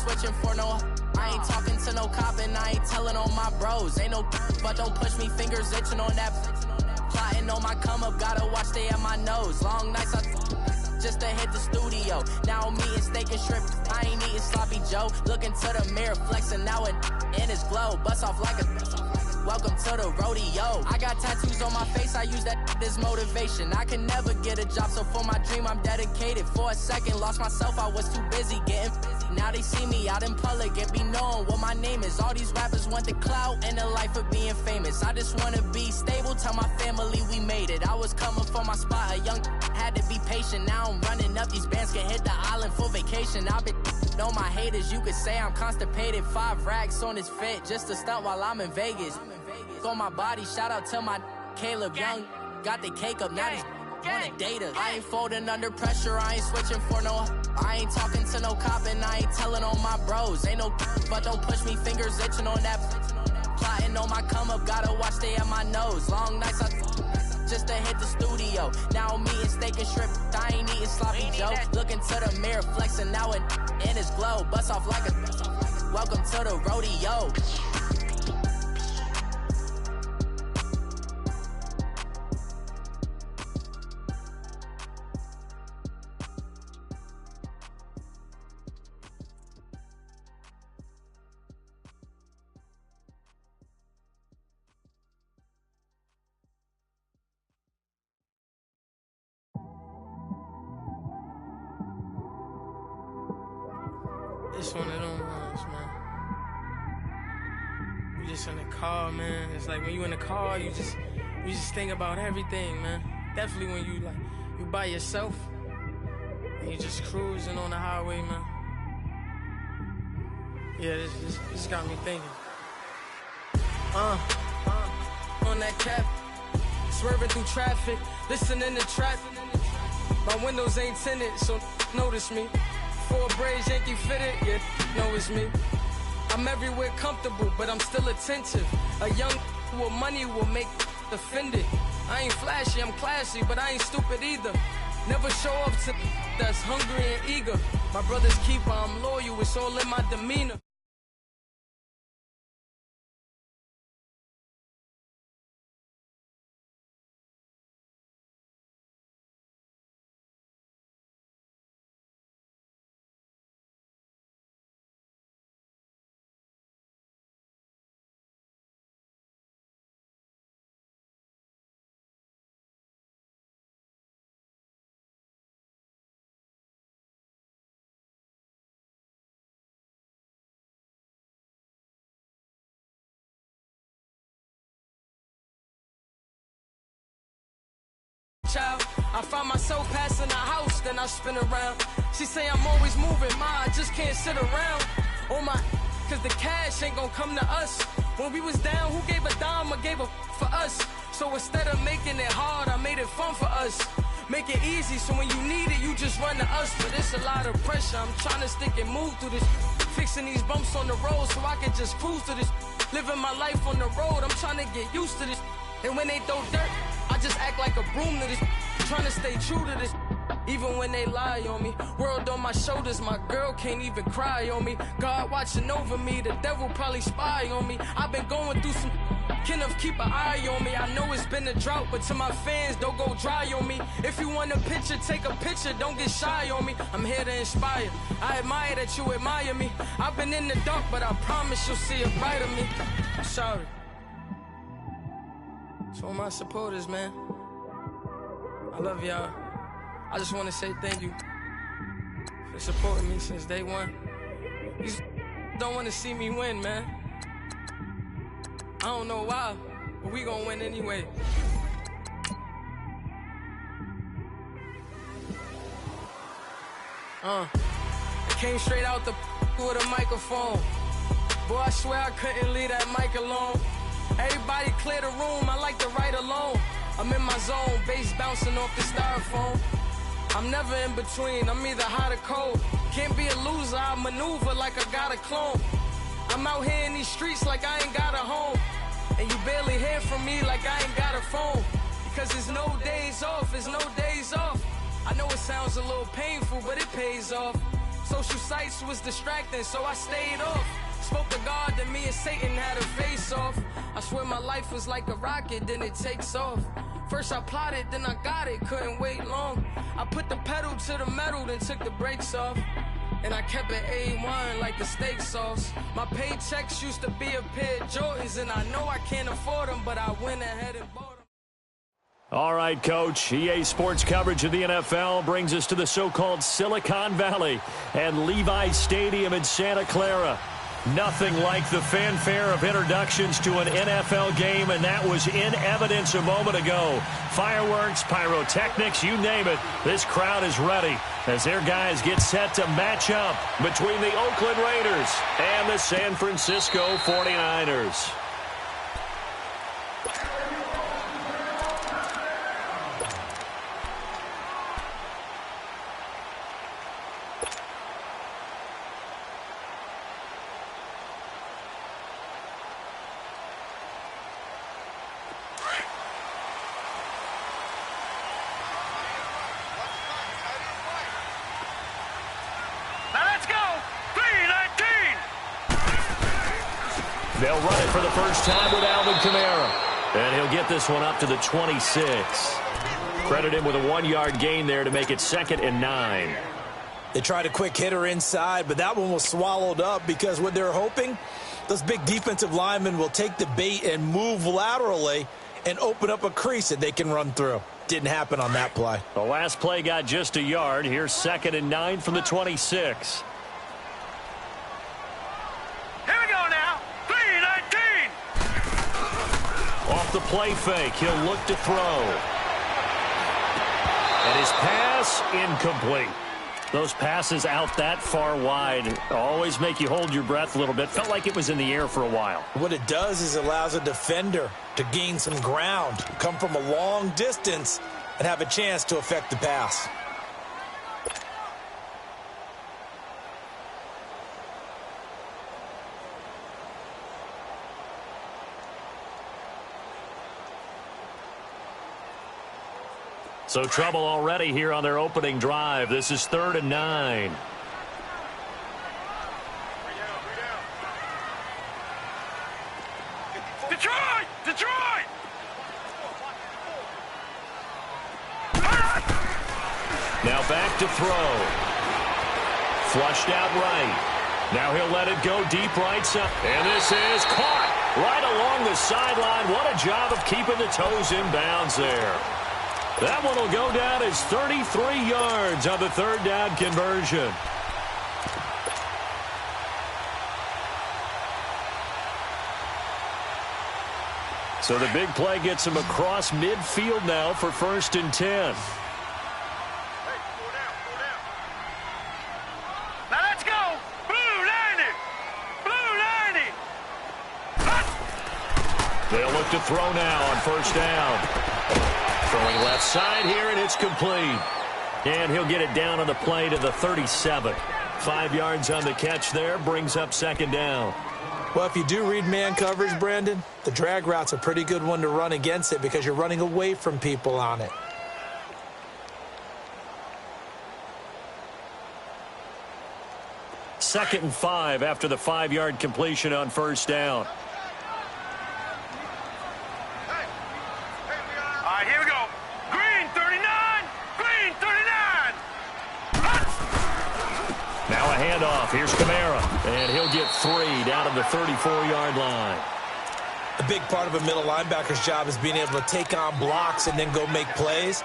switching for no. I ain't talking to no cop and I ain't telling on my bros. Ain't no but don't push me, fingers itching on that. Plotting on my come up, gotta watch stay at my nose. Long nights I just to hit the studio. Now I'm eating steak and shrimp. I ain't eating sloppy Joe. Looking to the mirror, flexing now and in his glow. Bust off like a welcome to the rodeo. I got tattoos on my face, I use that as motivation. I can never get a job, so for my dream I'm dedicated. For a second, lost myself, I was too busy getting busy. Now they see me out in public and be knowing what my name is. All these rappers want the clout and the life of being famous. I just wanna be stable, tell my family we made it. I was coming for my spot, a young had to be patient. Now I'm running up, these bands can hit the island for vacation. I've been on my haters, you could say I'm constipated. 5 racks on his fit, just to stunt while I'm in Vegas. On my body, shout out to my Caleb Young. Got the cake up, now these wanna date us. I ain't folding under pressure, I ain't switching for no. I ain't talking to no cop and I ain't telling on my bros. Ain't no but don't push me, fingers itching on that. Plotting on my come up, gotta watch stay at my nose. Long nights I just to hit the studio. Now I'm eating steak and shrimp, I ain't eating sloppy Joe. Looking to the mirror, flexing now and in his glow. Bust off like a welcome to the rodeo. It's one of them ones, man. You just in the car, man. It's like when you in the car, you just think about everything, man. Definitely when you by yourself and you just cruising on the highway, man. Yeah, this got me thinking. On that cap, swerving through traffic, listening to trap. My windows ain't tinted, so notice me. 4 braids, Yankee fitted, yeah, know it's me. I'm everywhere comfortable, but I'm still attentive. A young with money will make offended. I ain't flashy, I'm classy, but I ain't stupid either. Never show up to that's hungry and eager. My brother's keeper, I'm loyal, it's all in my demeanor. I find myself passing the house, then I spin around. She say I'm always moving, I just can't sit around. Oh my, cause the cash ain't gonna come to us. When we was down, who gave a dime or gave a for us? So instead of making it hard, I made it fun for us. Make it easy, so when you need it, you just run to us. But it's a lot of pressure, I'm trying to stick and move through this. Fixing these bumps on the road so I can just cruise to this. Living my life on the road, I'm trying to get used to this. And when they throw dirt, I just act like a broom to this. Trying to stay true to this, even when they lie on me. World on my shoulders, my girl can't even cry on me. God watching over me, the devil probably spy on me. I've been going through some, Kenneth keep an eye on me. I know it's been a drought, but to my fans, don't go dry on me. If you want a picture, take a picture, don't get shy on me. I'm here to inspire, I admire that you admire me. I've been in the dark, but I promise you'll see a bright of me. I'm sorry. To all my supporters, man, I love y'all. I just want to say thank you for supporting me since day one. You don't want to see me win, man. I don't know why, but we gonna win anyway. I came straight out the with a microphone. Boy, I swear I couldn't leave that mic alone. Everybody clear the room, I like to write alone. I'm in my zone, bass bouncing off the styrofoam. I'm never in between, I'm either hot or cold. Can't be a loser, I maneuver like I got a clone. I'm out here in these streets like I ain't got a home. And you barely hear from me like I ain't got a phone. Because there's no days off, there's no days off. I know it sounds a little painful, but it pays off. social sites was distracting, so I stayed off. Spoke to God that me and Satan had a face off. I swear my life was like a rocket, then it takes off. First I plotted, then I got it, couldn't wait long. I put the pedal to the metal, then took the brakes off. And I kept it A1 like the steak sauce. My paychecks used to be a pair of Jordans, and I know I can't afford them, but I went ahead and bought them. All right, Coach. EA Sports coverage of the NFL brings us to the so-called Silicon Valley and Levi's Stadium in Santa Clara. Nothing like the fanfare of introductions to an NFL game, and that was in evidence a moment ago. Fireworks, pyrotechnics, you name it. This crowd is ready as their guys get set to match up between the Oakland Raiders and the San Francisco 49ers. They'll run it for the first time with Alvin Kamara. And he'll get this one up to the 26. Credit him with a 1-yard gain there to make it 2nd and 9. They tried a quick hitter inside, but that one was swallowed up because what they're hoping, those big defensive linemen will take the bait and move laterally and open up a crease that they can run through. Didn't happen on that play. The last play got just a yard. Here's 2nd and 9 from the 26. Off the play fake, he'll look to throw. And his pass incomplete. Those passes out that far wide always make you hold your breath a little bit. Felt like it was in the air for a while. What it does is it allows a defender to gain some ground, come from a long distance, and have a chance to affect the pass. So trouble already here on their opening drive. This is 3rd and 9. Detroit! Detroit! Now back to throw. Flushed out right. Now he'll let it go deep right side. And this is caught right along the sideline. What a job of keeping the toes in bounds there. That one will go down as 33 yards on the 3rd down conversion. So the big play gets him across midfield now for 1st and 10. Now let's go! Blue 90! Blue 90! They'll look to throw now on 1st down. Throwing left side here, and it's complete. And he'll get it down on the play to the 37. 5 yards on the catch there, brings up 2nd down. Well, if you do read man coverage, Brandon, the drag route's a pretty good one to run against it because you're running away from people on it. Second and 5 after the 5-yard completion on 1st down. Handoff. Here's Kamara, and he'll get 3 down at the 34-yard line. A big part of a middle linebacker's job is being able to take on blocks and then go make plays.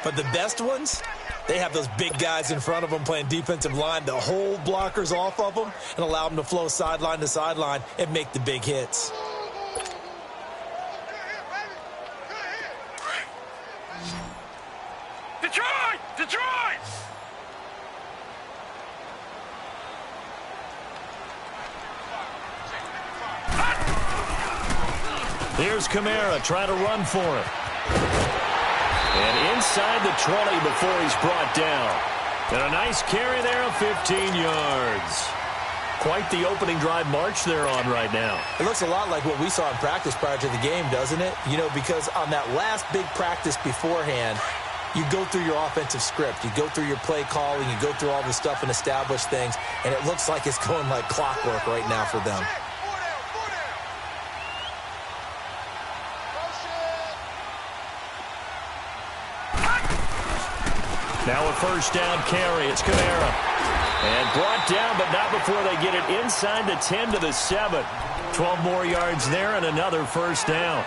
But the best ones, they have those big guys in front of them playing defensive line to hold blockers off of them and allow them to flow sideline to sideline and make the big hits. Detroit! Detroit! Here's Kamara trying to run for it. And inside the 20 before he's brought down. And a nice carry there of 15 yards. Quite the opening drive march they're on right now. It looks a lot like what we saw in practice prior to the game, doesn't it? You know, because on that last big practice beforehand, You go through your offensive script. You go through your play calling. You go through all the stuff and establish things, and it looks like it's going like clockwork right now for them. Now a first down carry. It's Kamara. And brought down, but not before they get it inside the 10 to the 7. 12 more yards there and another first down.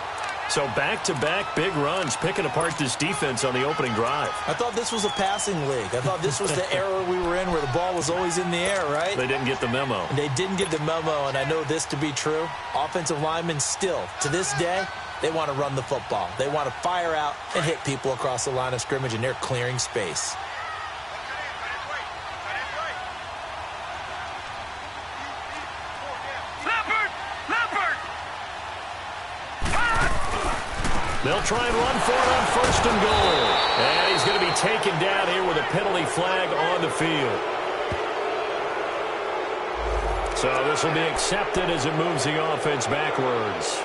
So back-to-back big runs, picking apart this defense on the opening drive. I thought this was a passing league. I thought this was the era we were in where the ball was always in the air, right? They didn't get the memo. And they didn't get the memo, and I know this to be true. Offensive linemen still, to this day, they want to run the football. They want to fire out and hit people across the line of scrimmage, and they're clearing space. They'll try and run for it on first and goal. And he's going to be taken down here with a penalty flag on the field. So this will be accepted as it moves the offense backwards.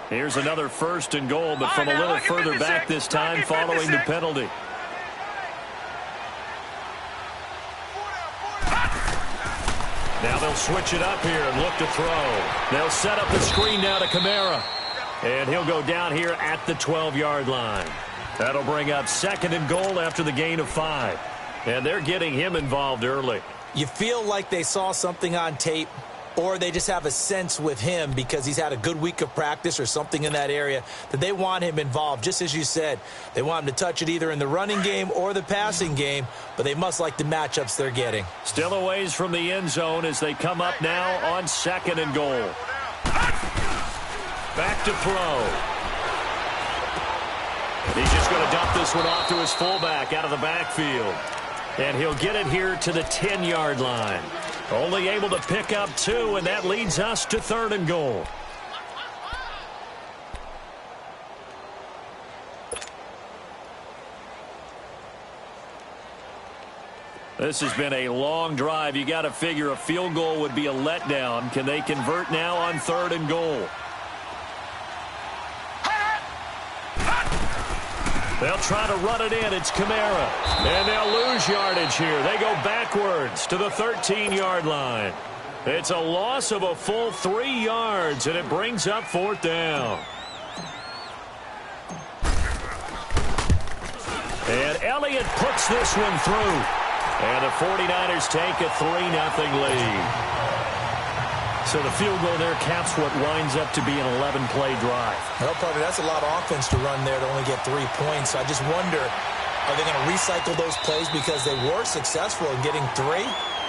Here's another first and goal, but from a little further back this time following the penalty. Now they'll switch it up here and look to throw. They'll set up the screen now to Kamara. And he'll go down here at the 12-yard line. That'll bring up second and goal after the gain of 5. And they're getting him involved early. You feel like they saw something on tape, or they just have a sense with him because he's had a good week of practice or something in that area that they want him involved. Just as you said, they want him to touch it either in the running game or the passing game, but they must like the matchups they're getting. Still a ways from the end zone as they come up now on second and goal. Back to throw. He's just going to dump this one off to his fullback out of the backfield. And he'll get it here to the 10-yard line. Only able to pick up 2, and that leads us to third and goal. This has been a long drive. You got to figure a field goal would be a letdown. Can they convert now on third and goal? They'll try to run it in. It's Kamara. And they'll lose yardage here. They go backwards to the 13-yard line. It's a loss of a full 3 yards, and it brings up fourth down. And Elliott puts this one through. And the 49ers take a 3-0 lead. So the field goal there caps what winds up to be an 11-play drive. Well, partner, that's a lot of offense to run there to only get 3 points. I just wonder, are they going to recycle those plays because they were successful in getting 3?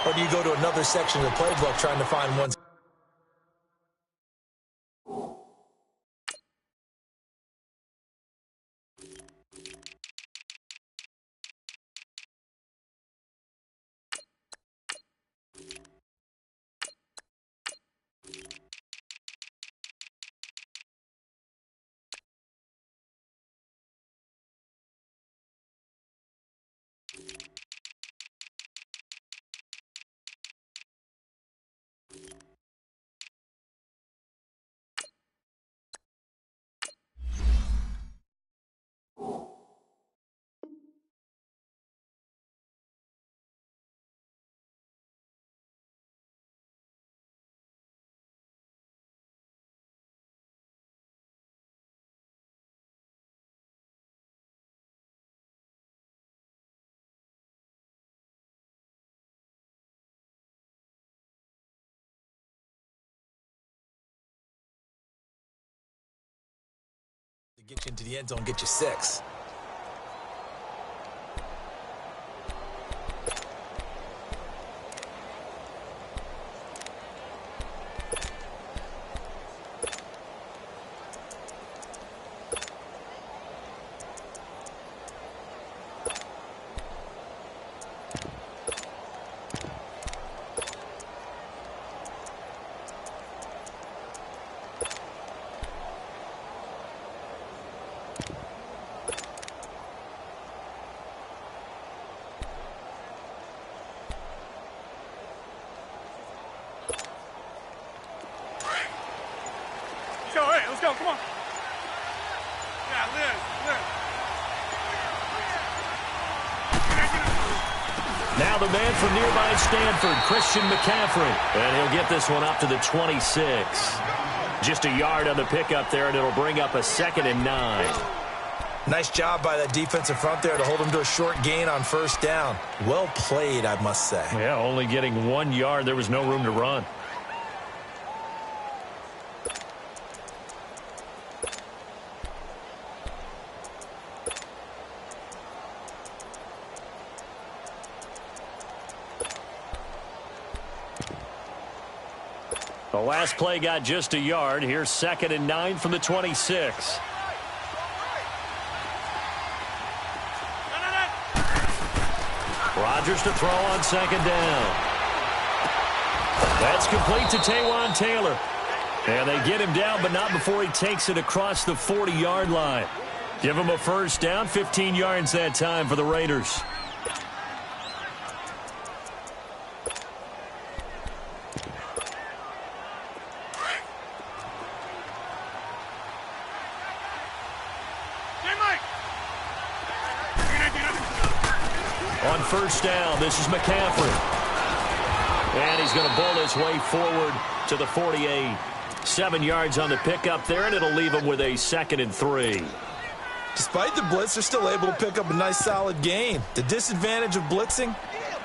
Or do you go to another section of the playbook trying to find one? Get you into the end zone, get you 6. Now the man from nearby Stanford, Christian McCaffrey. And he'll get this one up to the 26. Just a yard on the pickup there, and it'll bring up a 2nd and 9. Nice job by that defensive front there to hold him to a short gain on first down. Well played, I must say. Yeah, only getting 1 yard. There was no room to run. The last play got just a yard. Here's 2nd and 9 from the 26. Rodgers to throw on 2nd down. That's complete to Taywan Taylor. And they get him down, but not before he takes it across the 40-yard line. Give him a first down, 15 yards that time for the Raiders. On first down, this is McCaffrey. And he's going to bowl his way forward to the 48. 7 yards on the pickup there, and it'll leave him with a 2nd and 3. Despite the blitz, they're still able to pick up a nice solid gain. The disadvantage of blitzing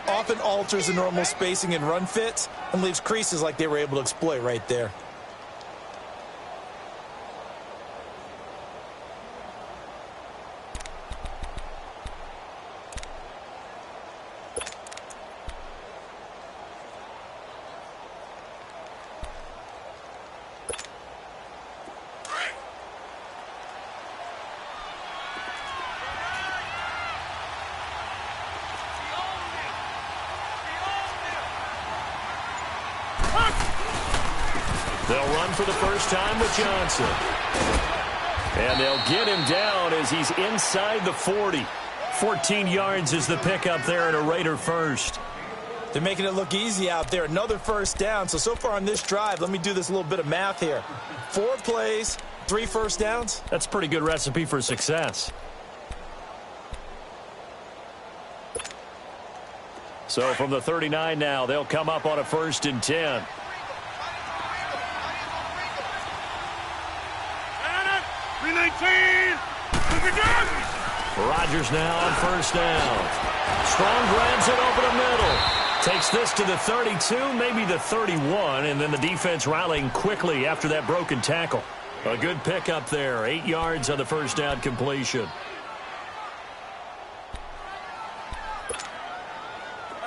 often alters the normal spacing and run fits and leaves creases like they were able to exploit right there. They'll run for the first time with Johnson. And they'll get him down as he's inside the 40. 14 yards is the pickup there and a Raider first. They're making it look easy out there. Another first down. So far on this drive, let me do this little bit of math here. 4 plays, 3 first downs. That's a pretty good recipe for success. So from the 39 now, they'll come up on a 1st and 10. Rodgers now on first down. Strong grabs it over the middle. Takes this to the 32, maybe the 31, and then the defense rallying quickly after that broken tackle. A good pickup there. 8 yards on the first down completion.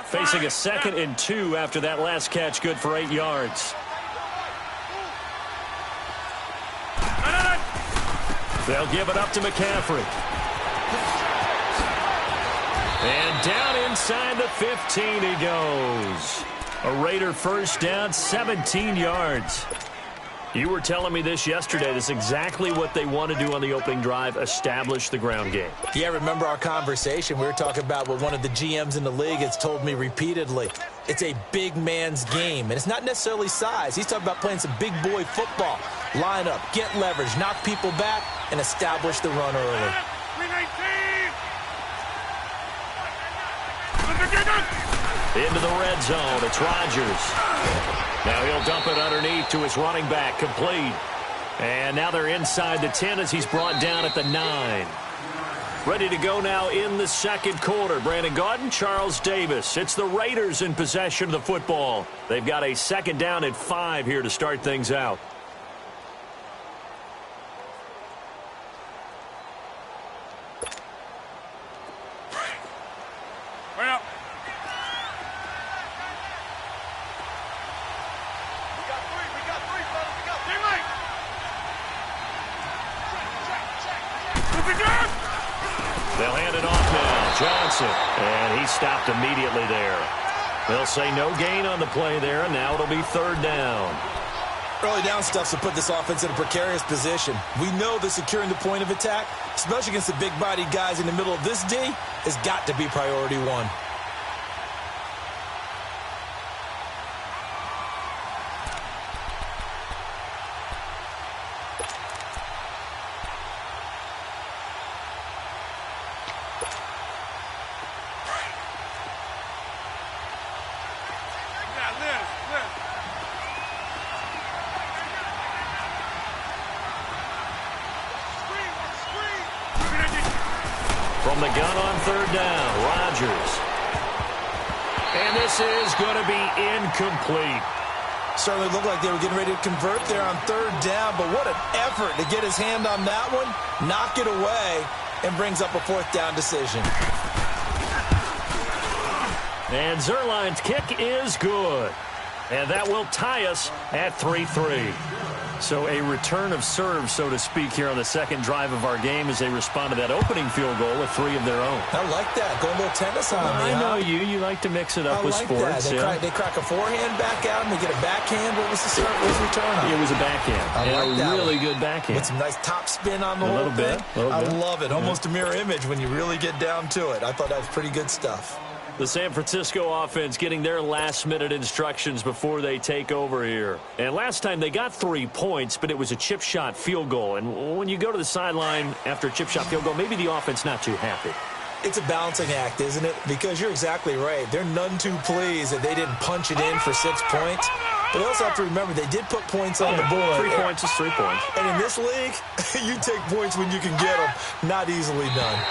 Facing a 2nd and 2 after that last catch, good for 8 yards. They'll give it up to McCaffrey. And down inside the 15 he goes. A Raider first down, 17 yards. You were telling me this yesterday. This is exactly what they want to do on the opening drive, establish the ground game. Yeah, remember our conversation? We were talking about what one of the GMs in the league has told me repeatedly. It's a big man's game, and it's not necessarily size. He's talking about playing some big boy football. Line up, get leverage, knock people back, and establish the run early. Into the red zone, it's Rodgers. Now he'll dump it underneath to his running back, complete. And now they're inside the 10 as he's brought down at the 9. Ready to go now in the second quarter. Brandon Gaudin, Charles Davis. It's the Raiders in possession of the football. They've got a 2nd down and 5 here to start things out. They'll hand it off now. Johnson. And he stopped immediately there. They'll say no gain on the play there, and now it'll be 3rd down. Early down stuff to put this offense in a precarious position. We know that securing the point of attack, especially against the big-bodied guys in the middle of this D, has got to be priority 1. From the gun on third down, Rodgers. And this is going to be incomplete. Certainly looked like they were getting ready to convert there on third down, but what an effort to get his hand on that one, knock it away, and brings up a fourth down decision. And Zuerlein's kick is good. And that will tie us at 3-3. So a return of serve, so to speak, here on the second drive of our game as they respond to that opening field goal with 3 of their own. I like that. Go a little tennis on me, I know you. You like to mix it up with sports. That. They crack a forehand back out and they get a backhand. What was the return on? It was a backhand. I like that. Really good backhand. With some nice top spin on the whole thing. I love it. Almost a mirror image when you really get down to it. I thought that was pretty good stuff. The San Francisco offense getting their last-minute instructions before they take over here. And last time they got 3 points, but it was a chip shot field goal. And when you go to the sideline after a chip shot field goal, maybe the offense not too happy. It's a balancing act, isn't it? Because you're exactly right. They're none too pleased that they didn't punch it in for 6 points. But they also have to remember they did put points on the board. 3 points is 3 points. And in this league, you take points when you can get them. Not easily done.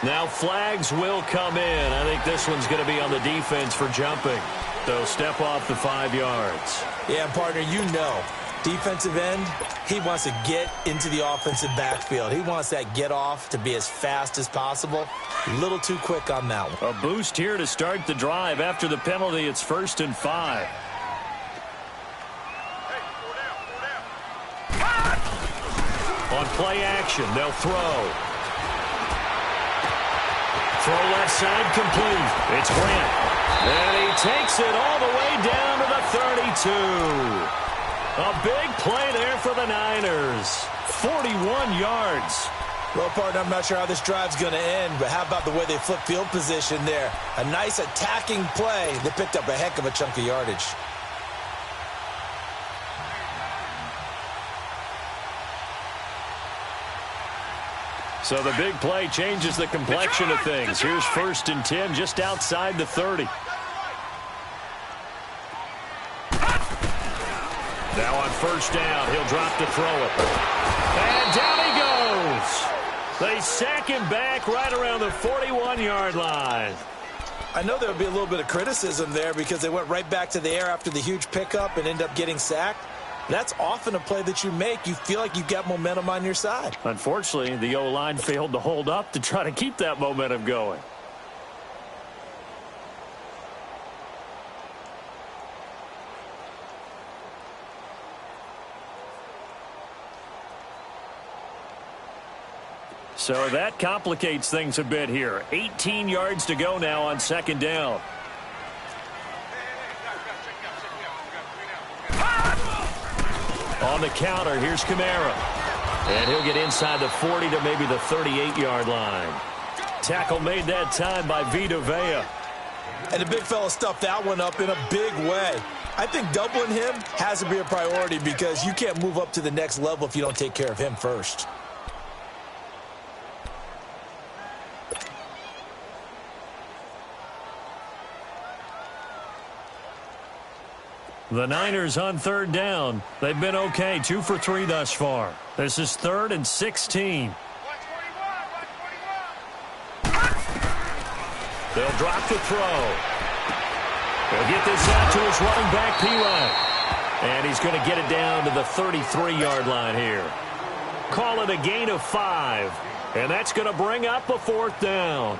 Now flags will come in. I think this one's going to be on the defense for jumping. They'll step off the 5 yards. Yeah, partner, you know, defensive end, he wants to get into the offensive backfield. He wants that get off to be as fast as possible. A little too quick on that one. A boost here to start the drive. After the penalty, it's 1st and 5. On play action, they'll throw. Throw left side complete. It's Grant. And he takes it all the way down to the 32. A big play there for the Niners. 41 yards. Well, partner, I'm not sure how this drive's going to end, but how about the way they flip field position there? A nice attacking play. They picked up a heck of a chunk of yardage. So the big play changes the complexion of things. Here's 1st and 10 just outside the 30. Now on 1st down, he'll drop to throw it. And down he goes. They sack him back right around the 41-yard line. I know there would be a little bit of criticism there because they went right back to the air after the huge pickup and end up getting sacked. That's often a play that you make. You feel like you've got momentum on your side. Unfortunately, the O-line failed to hold up to try to keep that momentum going. So that complicates things a bit here. 18 yards to go now on 2nd down. On the counter, here's Kamara. And he'll get inside the 40 to maybe the 38-yard line. Tackle made that time by Vita Vea. And the big fella stuffed that one up in a big way. I think doubling him has to be a priority because you can't move up to the next level if you don't take care of him first. The Niners on 3rd down. They've been okay, 2 for 3 thus far. This is 3rd and 16. They'll drop to throw. They'll get this out to his running back, P-Ryan. And he's going to get it down to the 33-yard line here. Call it a gain of 5. And that's going to bring up a 4th down.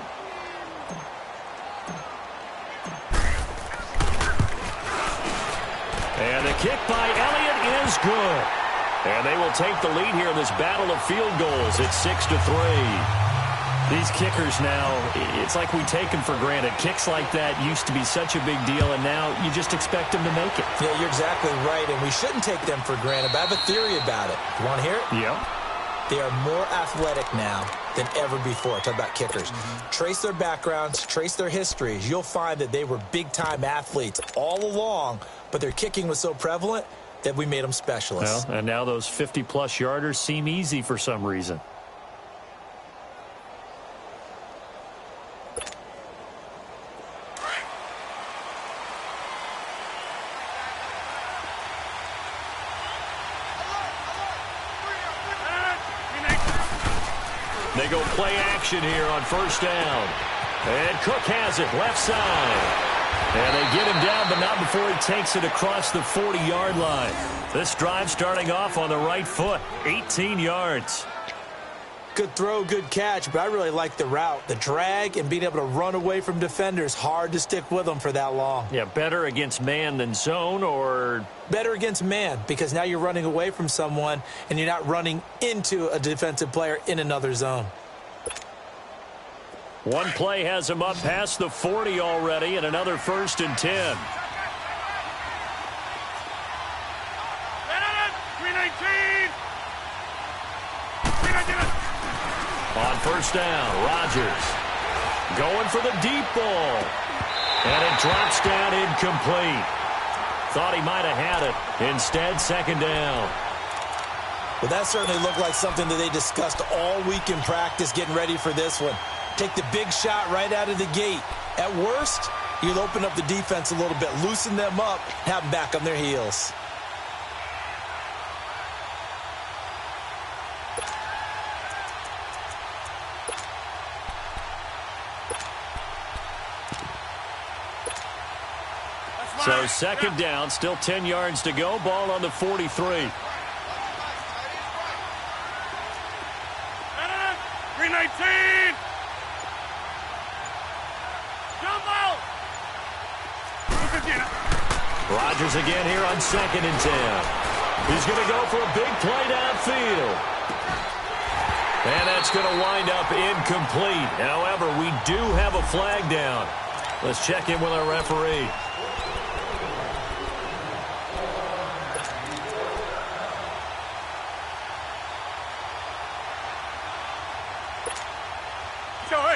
And the kick by Elliott is good. And they will take the lead here in this battle of field goals. It's 6-3. These kickers now, it's like we take them for granted. Kicks like that used to be such a big deal, and now you just expect them to make it. Yeah, you're exactly right, and we shouldn't take them for granted. But I have a theory about it. You want to hear it? Yeah. They are more athletic now than ever before. Talk about kickers. Trace their backgrounds, trace their histories. You'll find that they were big-time athletes all along, but their kicking was so prevalent that we made them specialists. Well, and now those 50-plus yarders seem easy for some reason. They They go play action here on first down. And Cook has it, left side. And they get him down, but not before he takes it across the 40-yard line. This drive starting off on the right foot, 18 yards. Good throw, good catch, but I really like the route. The drag and being able to run away from defenders, hard to stick with them for that long. Yeah, better against man than zone, or? Better against man, because now you're running away from someone and you're not running into a defensive player in another zone. One play has him up past the 40 already, and another 1st and 10. 319. On first down, Rodgers going for the deep ball. And it drops down incomplete. Thought he might have had it. Instead, 2nd down. Well, that certainly looked like something that they discussed all week in practice getting ready for this one. Take the big shot right out of the gate. At worst, you'll open up the defense a little bit, loosen them up, have them back on their heels. So 2nd down, still 10 yards to go. Ball on the 43. 319. Jump out. Rodgers again here on 2nd and 10. He's going to go for a big play downfield. And that's going to wind up incomplete. However, we do have a flag down. Let's check in with our referee.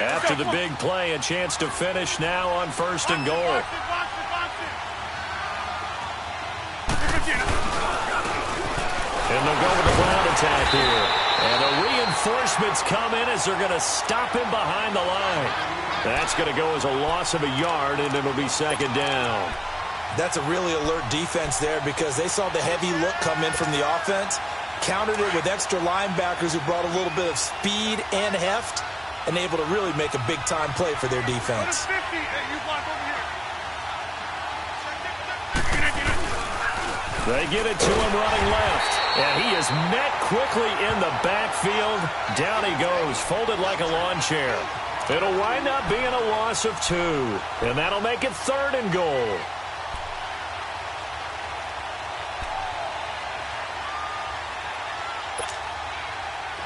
After the big play, a chance to finish now on 1st and goal. And they'll go with the ground attack here. And the reinforcements come in as they're going to stop him behind the line. That's going to go as a loss of a yard, and it'll be 2nd down. That's a really alert defense there because they saw the heavy look come in from the offense, countered it with extra linebackers who brought a little bit of speed and heft, and able to really make a big-time play for their defense. They get it to him running left, and he is met quickly in the backfield. Down he goes, folded like a lawn chair. It'll wind up being a loss of 2, and that'll make it 3rd and goal.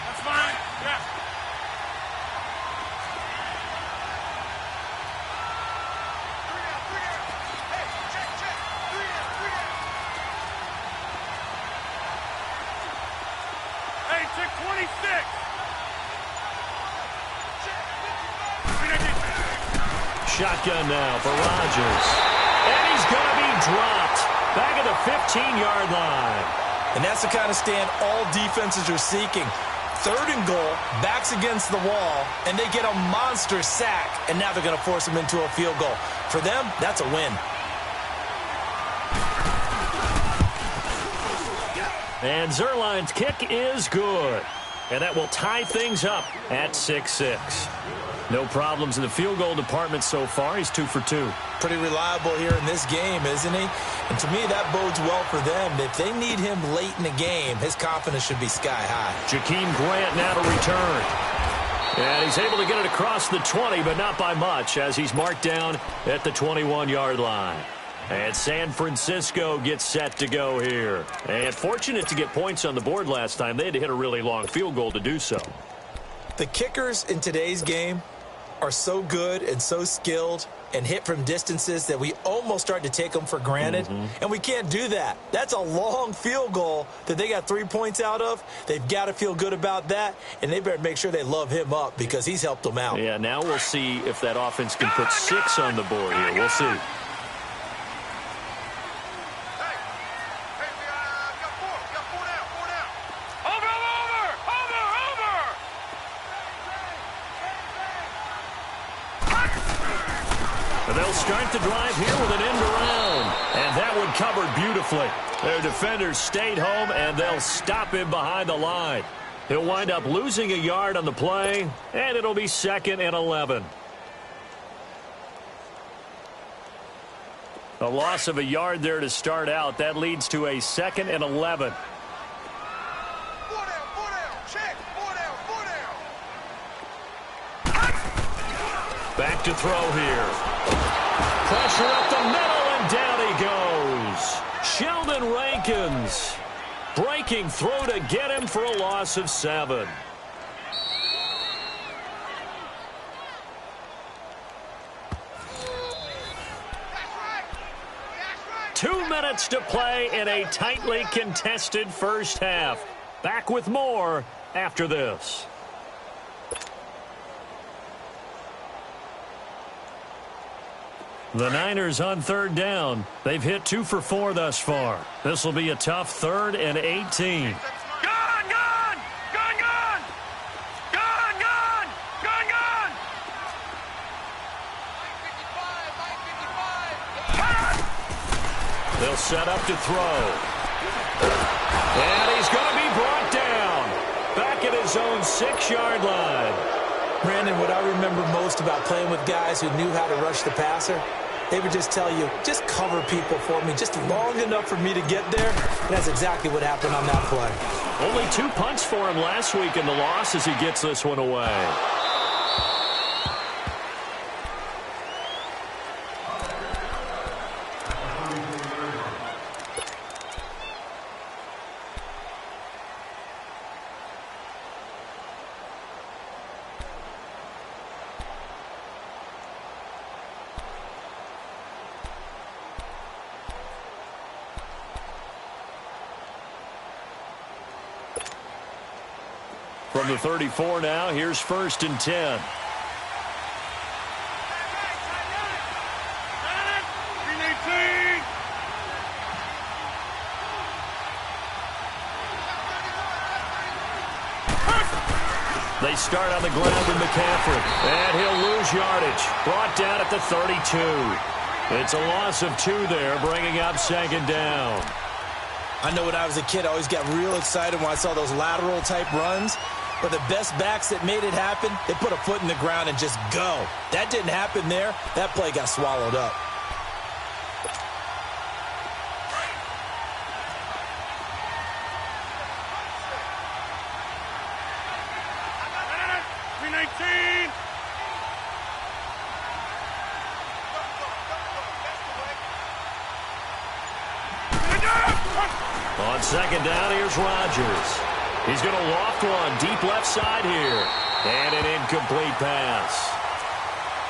That's fine. Yeah. Hey, check 26. Shotgun now for Rodgers. And he's going to be dropped back at the 15-yard line. And that's the kind of stand all defenses are seeking. 3rd and goal, backs against the wall, and they get a monster sack, and now they're going to force them into a field goal. For them, that's a win. And Zuerlein's kick is good. And that will tie things up at 6-6. No problems in the field goal department so far. He's 2 for 2. Pretty reliable here in this game, isn't he? And to me, that bodes well for them. If they need him late in the game, his confidence should be sky high. Jakeem Grant now to return. And he's able to get it across the 20, but not by much, as he's marked down at the 21-yard line. And San Francisco gets set to go here. And fortunate to get points on the board last time. They had to hit a really long field goal to do so. The kickers in today's game are so good and so skilled and hit from distances that we almost start to take them for granted. And we can't do that. That's a long field goal that they got 3 points out of. They've got to feel good about that, and they better make sure they love him up because he's helped them out. Yeah, now we'll see if that offense can put 6 on the board here. We'll see. They'll start the drive here with an end around. And that one covered beautifully. Their defenders stayed home, and they'll stop him behind the line. He'll wind up losing a yard on the play, and it'll be 2nd and 11. A loss of a yard there to start out. That leads to a 2nd and 11. Back to throw here. Pressure up the middle, and down he goes. Sheldon Rankins breaking through to get him for a loss of 7. Two minutes to play in a tightly contested first half. Back with more after this. The Niners on 3rd down. They've hit 2 for 4 thus far. This will be a tough 3rd and 18. Gun, gun! Gun, gun! Gun, gun! Gun, gun! 955! They'll set up to throw. And he's going to be brought down. Back at his own 6-yard line. Brandon, what I remember most about playing with guys who knew how to rush the passer, they would just tell you, just cover people for me, just long enough for me to get there. And that's exactly what happened on that play. Only 2 punts for him last week in the loss as he gets this one away. From the 34 now, here's 1st and 10. They start on the ground with McCaffrey, and he'll lose yardage. Brought down at the 32. It's a loss of 2 there, bringing up 2nd down. I know when I was a kid, I always got real excited when I saw those lateral-type runs. But the best backs that made it happen, they put a foot in the ground and just go. That didn't happen there. That play got swallowed up. On 2nd down, here's Rodgers. He's going to loft one deep left side here. And an incomplete pass.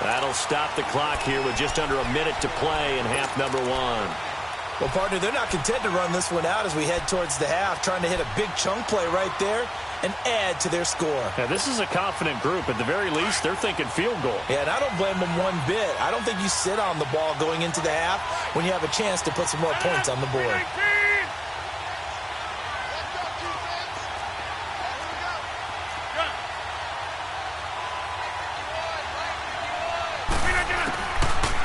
That'll stop the clock here with just under a minute to play in half number 1. Well, partner, they're not content to run this one out as we head towards the half, trying to hit a big chunk play right there and add to their score. Yeah, this is a confident group. At the very least, they're thinking field goal. Yeah, and I don't blame them one bit. I don't think you sit on the ball going into the half when you have a chance to put some more points on the board.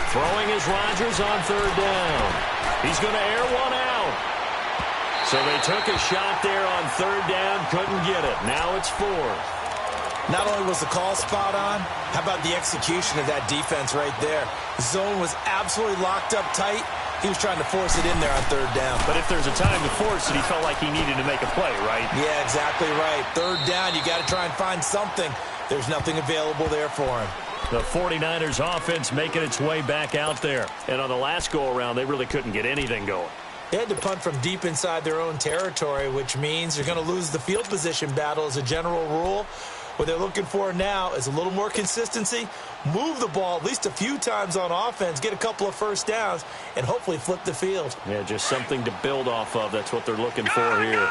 Throwing is Rodgers on 3rd down. He's going to air one out. So they took a shot there on 3rd down, couldn't get it. Now it's 4th. Not only was the call spot on, how about the execution of that defense right there? The zone was absolutely locked up tight. He was trying to force it in there on 3rd down. But if there's a time to force it, he felt like he needed to make a play, right? Yeah, exactly right. 3rd down, you got to try and find something. There's nothing available there for him. The 49ers offense making its way back out there. And on the last go-around, they really couldn't get anything going. They had to punt from deep inside their own territory, which means they're going to lose the field position battle as a general rule. What they're looking for now is a little more consistency, move the ball at least a few times on offense, get a couple of 1st downs, and hopefully flip the field. Yeah, just something to build off of. That's what they're looking for here.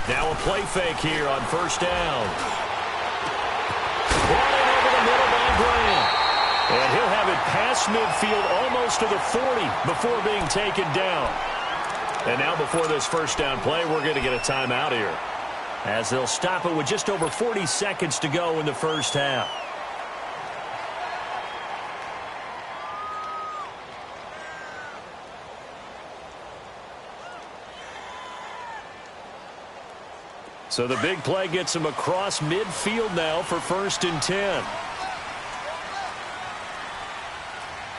Now a play fake here on 1st down. Ball in over the middle by Grant. And he'll have it past midfield almost to the 40 before being taken down. And now before this 1st down play, we're going to get a timeout here, as they'll stop it with just over 40 seconds to go in the first half. So the big play gets him across midfield now for 1st and 10.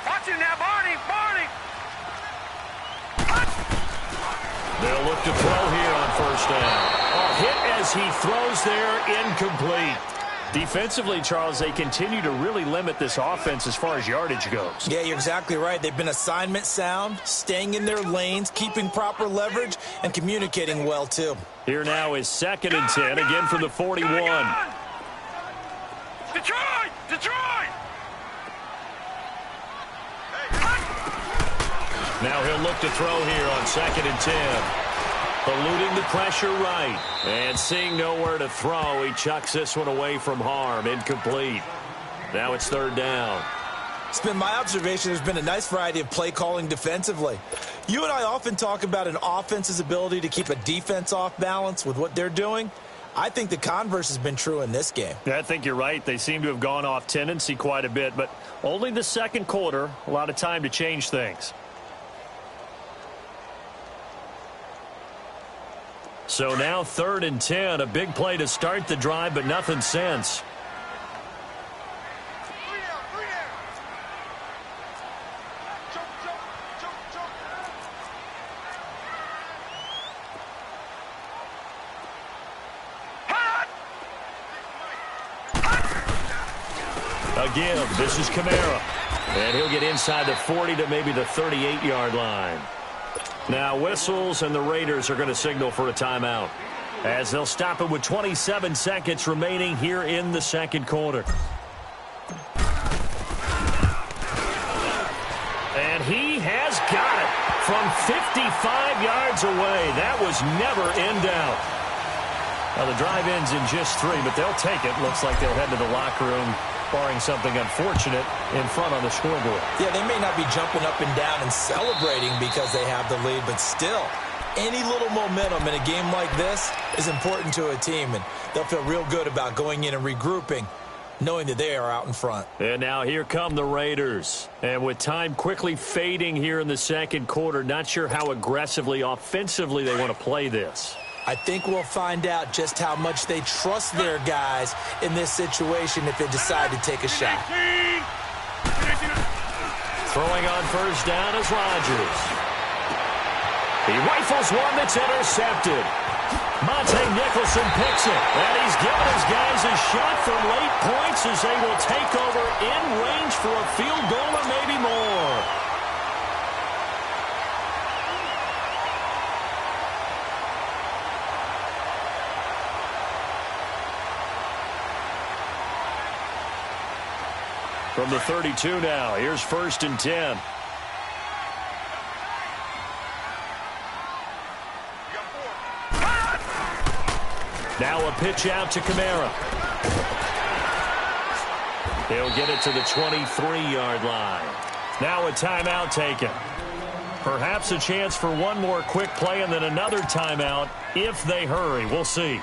Watch it now, Barney! Barney! They'll look to throw here on 1st down. Oh, hit as he throws there, incomplete. Defensively, Charles, they continue to really limit this offense as far as yardage goes. Yeah, you're exactly right. They've been assignment sound, staying in their lanes, keeping proper leverage, and communicating well, too. Here now is 2nd and 10, again from the 41. Detroit! Detroit! Now he'll look to throw here on 2nd and 10. Eluding the pressure right. And seeing nowhere to throw, he chucks this one away from harm. Incomplete. Now it's 3rd down. It's been my observation there's been a nice variety of play calling defensively. You and I often talk about an offense's ability to keep a defense off balance with what they're doing. I think the converse has been true in this game. Yeah, I think you're right. They seem to have gone off tendency quite a bit, but only the 2nd quarter, a lot of time to change things. So now 3rd and 10, a big play to start the drive, but nothing since. Again, this is Kamara. And he'll get inside the 40 to maybe the 38-yard line. Now whistles, and the Raiders are going to signal for a timeout as they'll stop it with 27 seconds remaining here in the 2nd quarter. And he has got it from 55 yards away. That was never in doubt. Now the drive ends in just 3, but they'll take it. Looks like they'll head to the locker room, barring something unfortunate, in front on the scoreboard. Yeah, they may not be jumping up and down and celebrating because they have the lead, but still, any little momentum in a game like this is important to a team, and they'll feel real good about going in and regrouping, knowing that they are out in front. And now here come the Raiders. And with time quickly fading here in the 2nd quarter, not sure how aggressively, offensively they want to play this. I think we'll find out just how much they trust their guys in this situation if they decide to take a shot. Throwing on 1st down is Rodgers. He rifles one that's intercepted. Monte Nicholson picks it. And he's given his guys a shot for late points as they will take over in range for a field goal or maybe more. From the 32 now, here's 1st and 10. Now a pitch out to Kamara. He'll get it to the 23-yard line. Now a timeout taken. Perhaps a chance for one more quick play and then another timeout if they hurry. We'll see.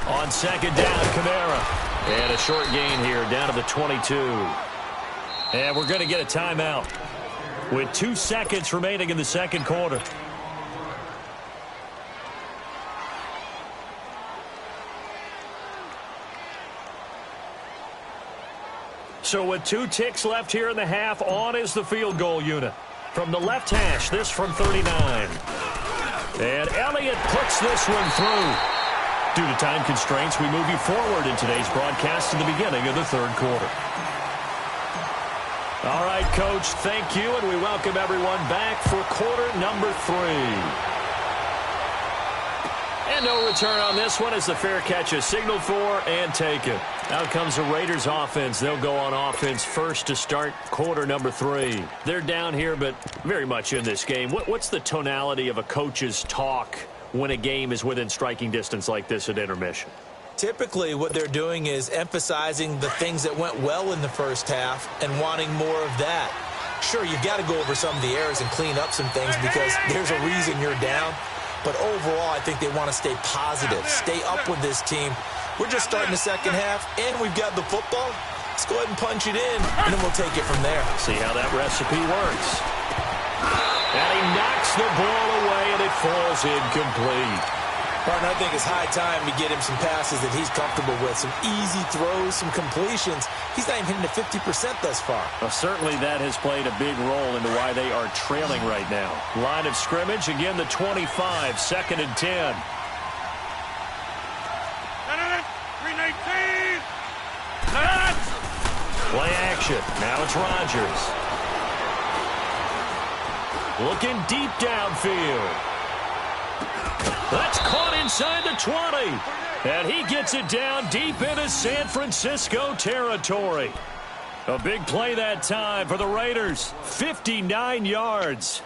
On 2nd down, Kamara. And a short gain here, down to the 22. And we're going to get a timeout with 2 seconds remaining in the 2nd quarter. So with 2 ticks left here in the half, on is the field goal unit. From the left hash, this from 39. And Elliott puts this one through. Due to time constraints, we move you forward in today's broadcast to the beginning of the 3rd quarter. All right, Coach, thank you, and we welcome everyone back for quarter number 3. And no return on this one as the fair catch is signaled for and taken. Out comes the Raiders offense. They'll go on offense first to start quarter number 3. They're down here, but very much in this game. What's the tonality of a coach's talk when a game is within striking distance like this at intermission? Typically, what they're doing is emphasizing the things that went well in the first half and wanting more of that. Sure, you've got to go over some of the errors and clean up some things because there's a reason you're down. But overall, I think they want to stay positive, stay up with this team. We're just starting the second half, and we've got the football. Let's go ahead and punch it in, and then we'll take it from there. See how that recipe works. And he knocks the ball away, and it falls incomplete. Martin, I think it's high time to get him some passes that he's comfortable with, some easy throws, some completions. He's not even hitting the 50% thus far. Well, certainly that has played a big role into why they are trailing right now. Line of scrimmage, again the 25, 2nd and 10. 319. Play action. Now it's Rodgers. Looking deep downfield. That's caught inside the 20. And he gets it down deep into San Francisco territory. A big play that time for the Raiders. 59 yards.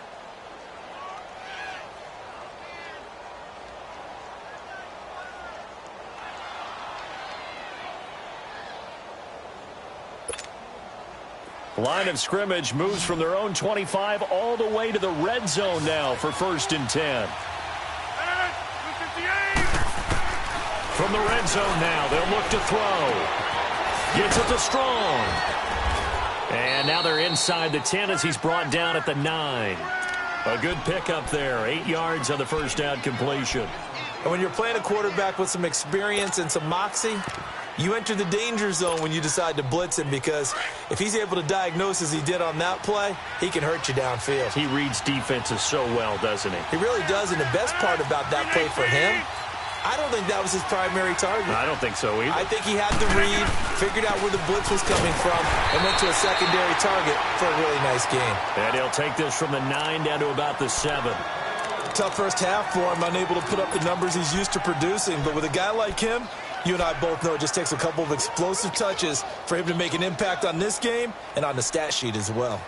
Line of scrimmage moves from their own 25 all the way to the red zone now for 1st and 10. From the red zone now, they'll look to throw. Gets it to Strong. And now they're inside the 10 as he's brought down at the 9. A good pickup there. 8 yards on the first down completion. And when you're playing a quarterback with some experience and some moxie, you enter the danger zone when you decide to blitz him because if he's able to diagnose as he did on that play, he can hurt you downfield. He reads defenses so well, doesn't he? He really does, and the best part about that play for him, I don't think that was his primary target. I don't think so either. I think he had the read, figured out where the blitz was coming from, and went to a secondary target for a really nice game. And he'll take this from the 9 down to about the 7. Tough first half for him, unable to put up the numbers he's used to producing. But with a guy like him, you and I both know it just takes a couple of explosive touches for him to make an impact on this game and on the stat sheet as well.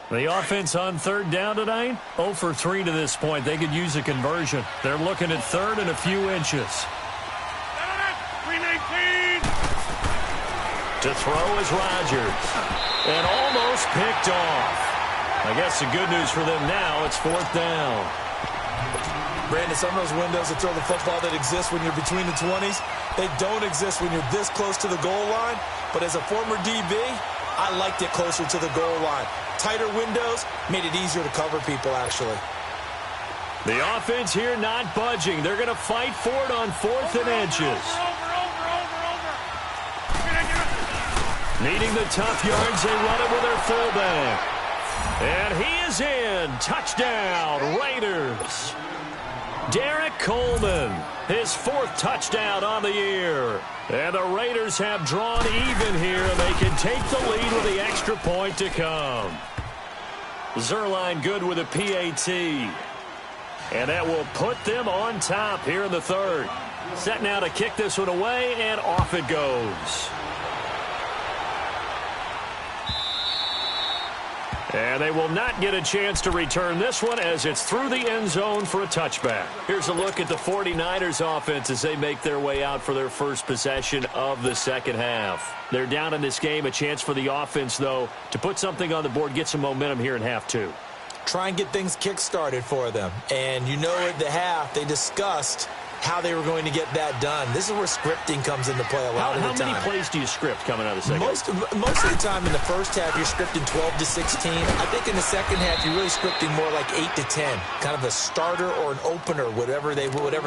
The offense on 3rd down tonight, 0 for 3 to this point. They could use a conversion. They're looking at 3rd and a few inches. 319. To throw is Rodgers. And almost picked off. I guess the good news for them now, it's 4th down. Brandon, some of those windows to throw the football that exist when you're between the 20s, they don't exist when you're this close to the goal line. But as a former DB, I liked it closer to the goal line. Tighter windows made it easier to cover people, actually. The offense here not budging. They're going to fight for it on 4th and inches. Needing the tough yards, they run it with their fullback. And he is in. Touchdown, Raiders. Derek Coleman, his 4th touchdown on the year. And the Raiders have drawn even here, and they can take the lead with the extra point to come. Zerline good with a PAT. And that will put them on top here in the 3rd. Set now to kick this one away, and off it goes. And they will not get a chance to return this one as it's through the end zone for a touchback. Here's a look at the 49ers offense as they make their way out for their first possession of the second half. They're down in this game. A chance for the offense, though, to put something on the board, get some momentum here in half 2. Try and get things kick-started for them. And you know at the half they discussed how they were going to get that done. This is where scripting comes into play a lot of the time. How many plays do you script coming out of the second half? Most of the time in the first half, you're scripting 12 to 16. I think in the second half, you're really scripting more like 8 to 10. Kind of a starter or an opener, whatever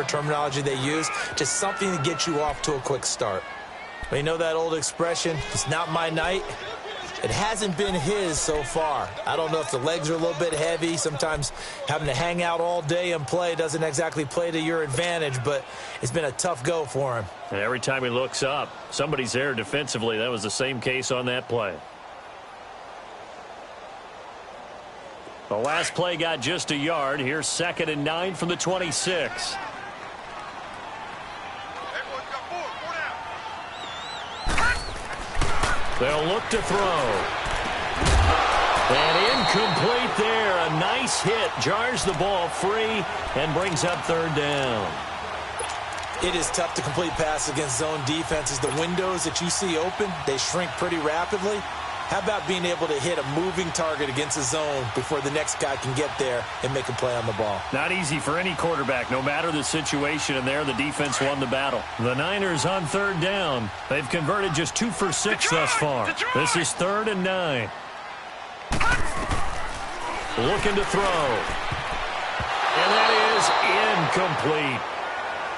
terminology they use. Just something to get you off to a quick start. But you know that old expression, it's not my night? It hasn't been his so far. I don't know if the legs are a little bit heavy. Sometimes having to hang out all day and play doesn't exactly play to your advantage, but it's been a tough go for him. And every time he looks up, somebody's there defensively. That was the same case on that play. The last play got just a yard. Here's 2nd and 9 from the 26. They'll look to throw. And incomplete there. A nice hit. Jars the ball free and brings up third down. It is tough to complete passes against zone defenses. The windows that you see open, they shrink pretty rapidly. How about being able to hit a moving target against a zone before the next guy can get there and make a play on the ball? Not easy for any quarterback, no matter the situation, and there the defense won the battle. The Niners on third down. They've converted just 2 for 6 thus far. This is 3rd and 9. Looking to throw. And that is incomplete.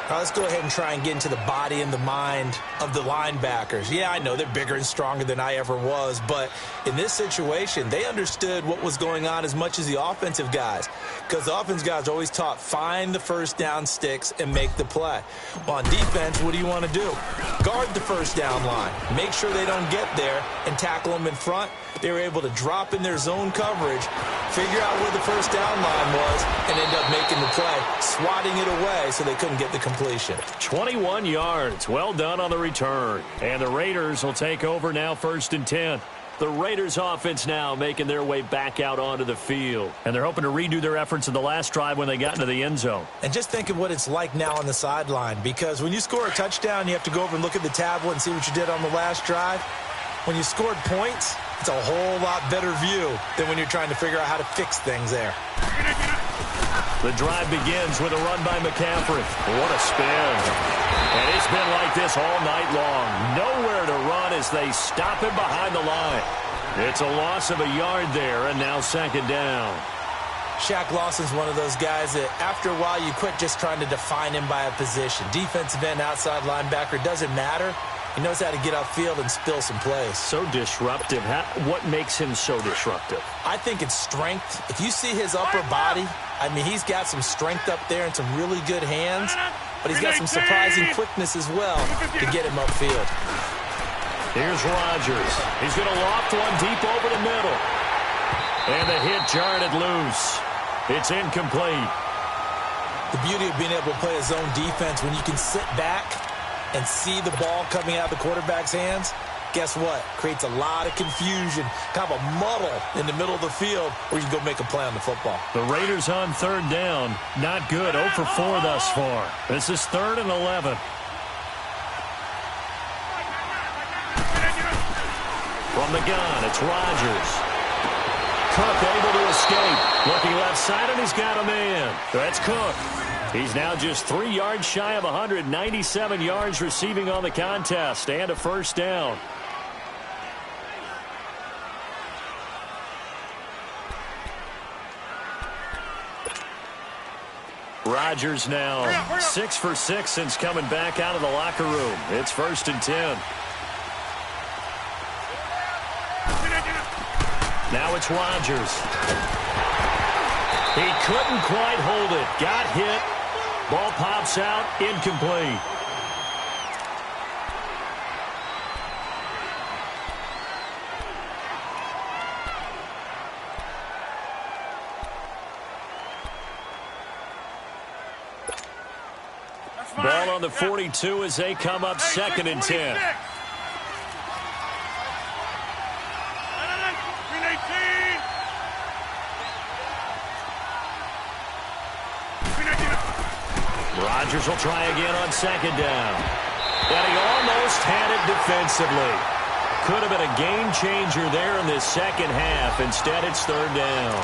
Now let's go ahead and try and get into the body and the mind of the linebackers. Yeah, I know they're bigger and stronger than I ever was, but in this situation, they understood what was going on as much as the offensive guys, because the offensive guys are always taught, find the first down sticks and make the play. Well, on defense, what do you want to do? Guard the first down line. Make sure they don't get there and tackle them in front. They were able to drop in their zone coverage, figure out where the first down line was, and end up making the play, swatting it away so they couldn't get the completion. 21 yards. Well done on the return. And the Raiders will take over now, 1st and 10. The Raiders offense now making their way back out onto the field. And they're hoping to redo their efforts in the last drive when they got into the end zone. And just think of what it's like now on the sideline, because when you score a touchdown, you have to go over and look at the tablet and see what you did on the last drive. When you scored points, it's a whole lot better view than when you're trying to figure out how to fix things there. The drive begins with a run by McCaffrey. What a spin. And it's been like this all night long. Nowhere to run as they stop him behind the line. It's a loss of a yard there, and now 2nd down. Shaq Lawson's one of those guys that after a while you quit just trying to define him by a position. Defensive end, outside linebacker, doesn't matter. He knows how to get upfield and spill some plays. So disruptive. What makes him so disruptive? I think it's strength. If you see his upper body, I mean, he's got some strength up there and some really good hands, but he's got some surprising quickness as well to get him upfield. Here's Rodgers. He's going to loft one deep over the middle. And the hit jarred it loose. It's incomplete. The beauty of being able to play a zone defense when you can sit back and see the ball coming out of the quarterback's hands, guess what? Creates a lot of confusion, kind of a muddle in the middle of the field where you can go make a play on the football. The Raiders on 3rd down. Not good. 0 for 4 thus far. This is 3rd and 11. From the gun, it's Rodgers. Cook able to escape. Looking left side, and he's got a man. That's Cook. He's now just 3 yards shy of 197 yards receiving on the contest, and a 1st down. Rodgers now 6 for 6 since coming back out of the locker room. It's 1st and 10. Now it's Rodgers. He couldn't quite hold it. Got hit. Ball pops out. Incomplete. Ball on the 42 as they come up 2nd and 10. Rodgers will try again on 2nd down. And he almost had it defensively. Could have been a game changer there in this 2nd half. Instead, it's 3rd down.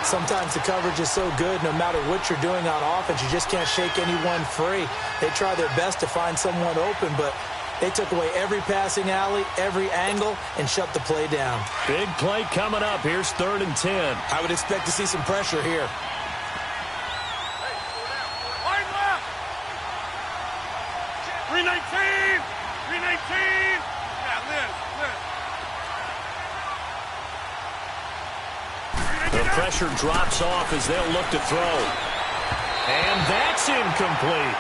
Sometimes the coverage is so good, no matter what you're doing on offense, you just can't shake anyone free. They try their best to find someone open, but they took away every passing alley, every angle, and shut the play down. Big play coming up. Here's 3rd and 10. I would expect to see some pressure here. The pressure drops off as they'll look to throw. And that's incomplete.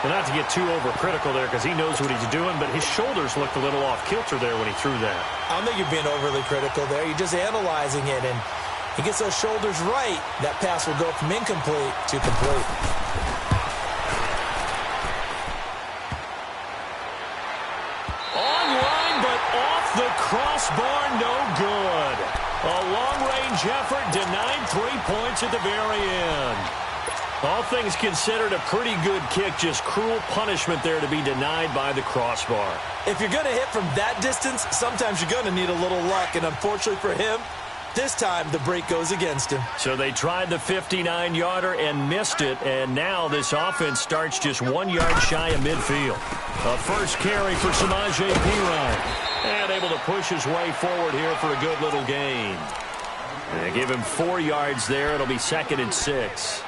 Well, not to get too overcritical there because he knows what he's doing, but his shoulders looked a little off kilter there when he threw that. I don't think you're being overly critical there. You're just analyzing it, and he gets those shoulders right. That pass will go from incomplete to complete. Online, but off the crossbar, no good. A long-range effort denied 3 points at the very end. All things considered, a pretty good kick, just cruel punishment there to be denied by the crossbar. If you're going to hit from that distance, sometimes you're going to need a little luck, and unfortunately for him, this time the break goes against him. So they tried the 59-yarder and missed it, and now this offense starts just 1 yard shy of midfield. A first carry for Samaje Perine, and able to push his way forward here for a good little gain. They give him 4 yards there. It'll be 2nd and 6.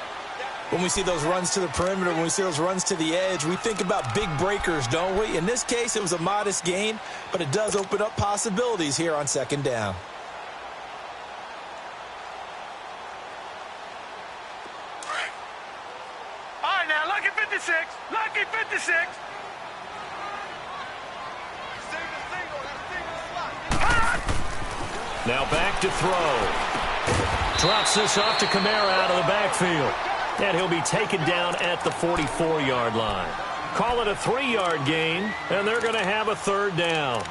When we see those runs to the perimeter, when we see those runs to the edge, we think about big breakers, don't we? In this case, it was a modest gain, but it does open up possibilities here on 2nd down. All right, now, lucky 56. Lucky 56. Now back to throw. Drops this off to Kamara out of the backfield. And he'll be taken down at the 44-yard line. Call it a 3-yard gain, and they're going to have a 3rd down.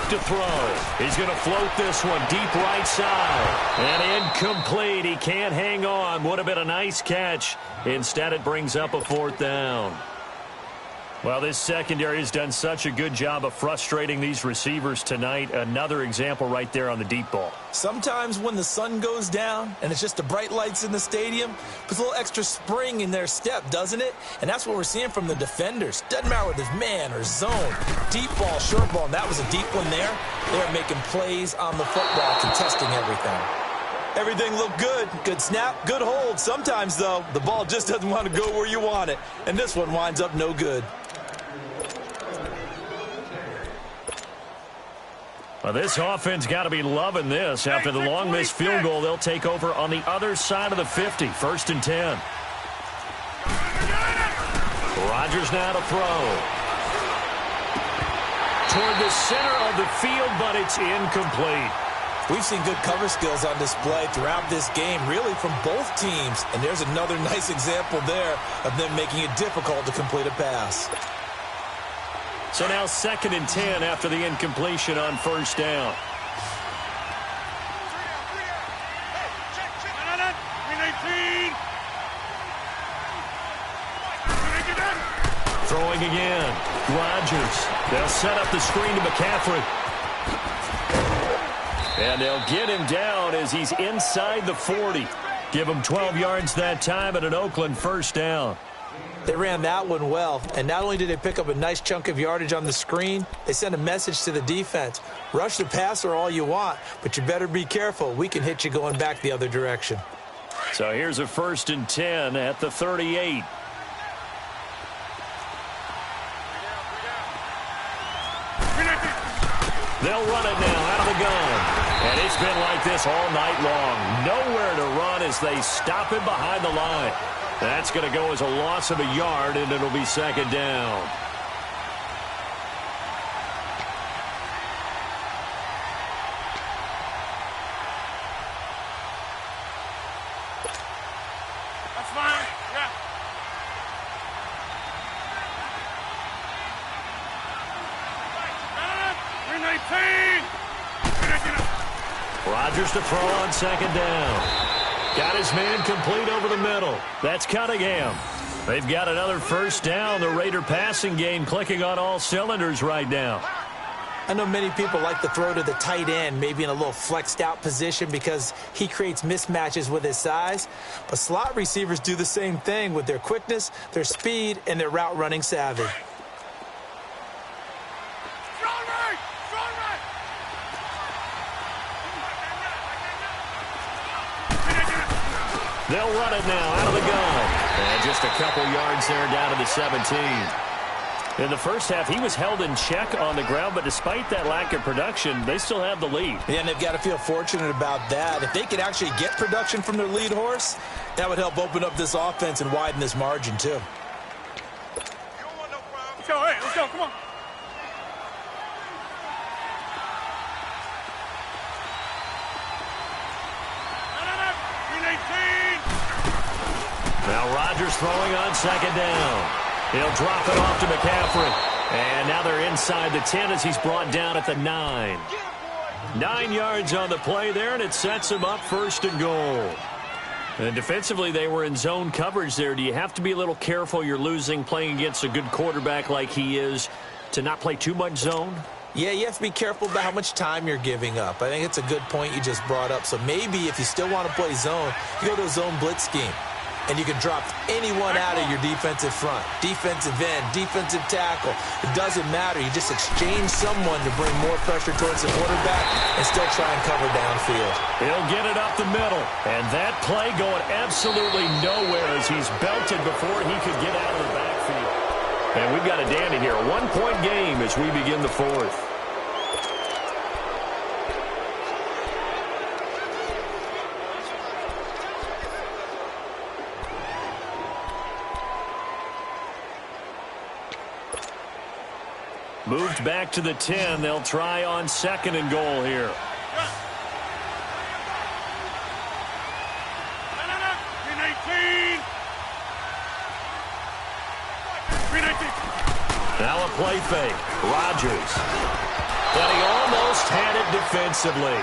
To throw. He's going to float this one deep right side. And incomplete. He can't hang on. Would have been a nice catch. Instead, it brings up a 4th down. Well, this secondary has done such a good job of frustrating these receivers tonight. Another example right there on the deep ball. Sometimes when the sun goes down and it's just the bright lights in the stadium, puts a little extra spring in their step, doesn't it? And that's what we're seeing from the defenders. Doesn't matter whether it's man or zone. Deep ball, short ball, and that was a deep one there. They're making plays on the football, contesting everything. Everything looked good. Good snap, good hold. Sometimes, though, the ball just doesn't want to go where you want it. And this one winds up no good. Well, this offense got to be loving this. After the long missed field goal, they'll take over on the other side of the 50. 1st and 10. Rodgers now to throw. Toward the center of the field, but it's incomplete. We've seen good cover skills on display throughout this game, really from both teams. And there's another nice example there of them making it difficult to complete a pass. So now 2nd and 10 after the incompletion on 1st down. Throwing again. Rodgers. They'll set up the screen to McCaffrey. And they'll get him down as he's inside the 40. Give him 12 yards that time at an Oakland 1st down. They ran that one well, and not only did they pick up a nice chunk of yardage on the screen, they sent a message to the defense. Rush the passer all you want, but you better be careful. We can hit you going back the other direction. So here's a 1st and 10 at the 38. They'll run it now out of the gun. And it's been like this all night long. Nowhere to run as they stop him behind the line. That's going to go as a loss of a yard, and it'll be 2nd down. That's fine. Yeah. Rodgers to throw on 2nd down. Got his man complete over the middle. That's Cunningham. They've got another 1st down. The Raider passing game clicking on all cylinders right now. I know many people like to throw to the tight end, maybe in a little flexed out position because he creates mismatches with his size. But slot receivers do the same thing with their quickness, their speed, and their route running savvy. They'll run it now out of the gun. And just a couple yards there down to the 17. In the first half, he was held in check on the ground, but despite that lack of production, they still have the lead. Yeah, and they've got to feel fortunate about that. If they could actually get production from their lead horse, that would help open up this offense and widen this margin, too. Let's go, hey, let's go, come on. Now Rodgers throwing on second down. He'll drop it off to McCaffrey. And now they're inside the 10 as he's brought down at the 9. 9 yards on the play there, and it sets him up 1st and goal. And defensively, they were in zone coverage there. Do you have to be a little careful? You're losing, playing against a good quarterback like he is, to not play too much zone? Yeah, you have to be careful about how much time you're giving up. I think it's a good point you just brought up. So maybe if you still want to play zone, you go to a zone blitz scheme. And you can drop anyone out of your defensive front. Defensive end, defensive tackle. It doesn't matter. You just exchange someone to bring more pressure towards the quarterback and still try and cover downfield. He'll get it up the middle. And that play going absolutely nowhere as he's belted before he could get out of the backfield. And we've got a dandy here. A 1-point game as we begin the 4th. Moved back to the 10. They'll try on 2nd and goal here. Now a play fake. Rodgers. But he almost had it defensively.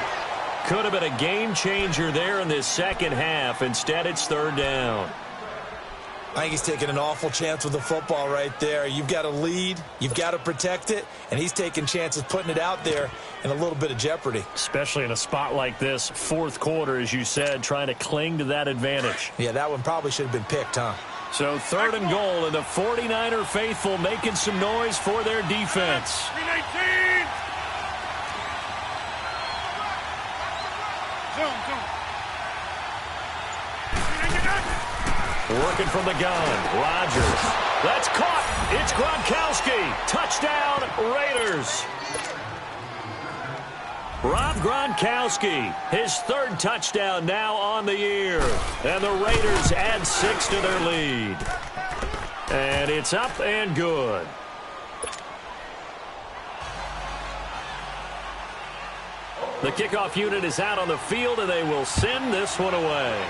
Could have been a game changer there in this second half. Instead, it's 3rd down. I think he's taking an awful chance with the football right there. You've got to lead, you've got to protect it, and he's taking chances putting it out there in a little bit of jeopardy. Especially in a spot like this, 4th quarter, as you said, trying to cling to that advantage. Yeah, that one probably should have been picked, huh? So 3rd and goal, and the 49er faithful making some noise for their defense. 319! Zoom. Working from the gun. Rodgers. That's caught. It's Gronkowski. Touchdown, Raiders. Rob Gronkowski, his 3rd touchdown now on the year. And the Raiders add 6 to their lead. And it's up and good. The kickoff unit is out on the field, and they will send this one away.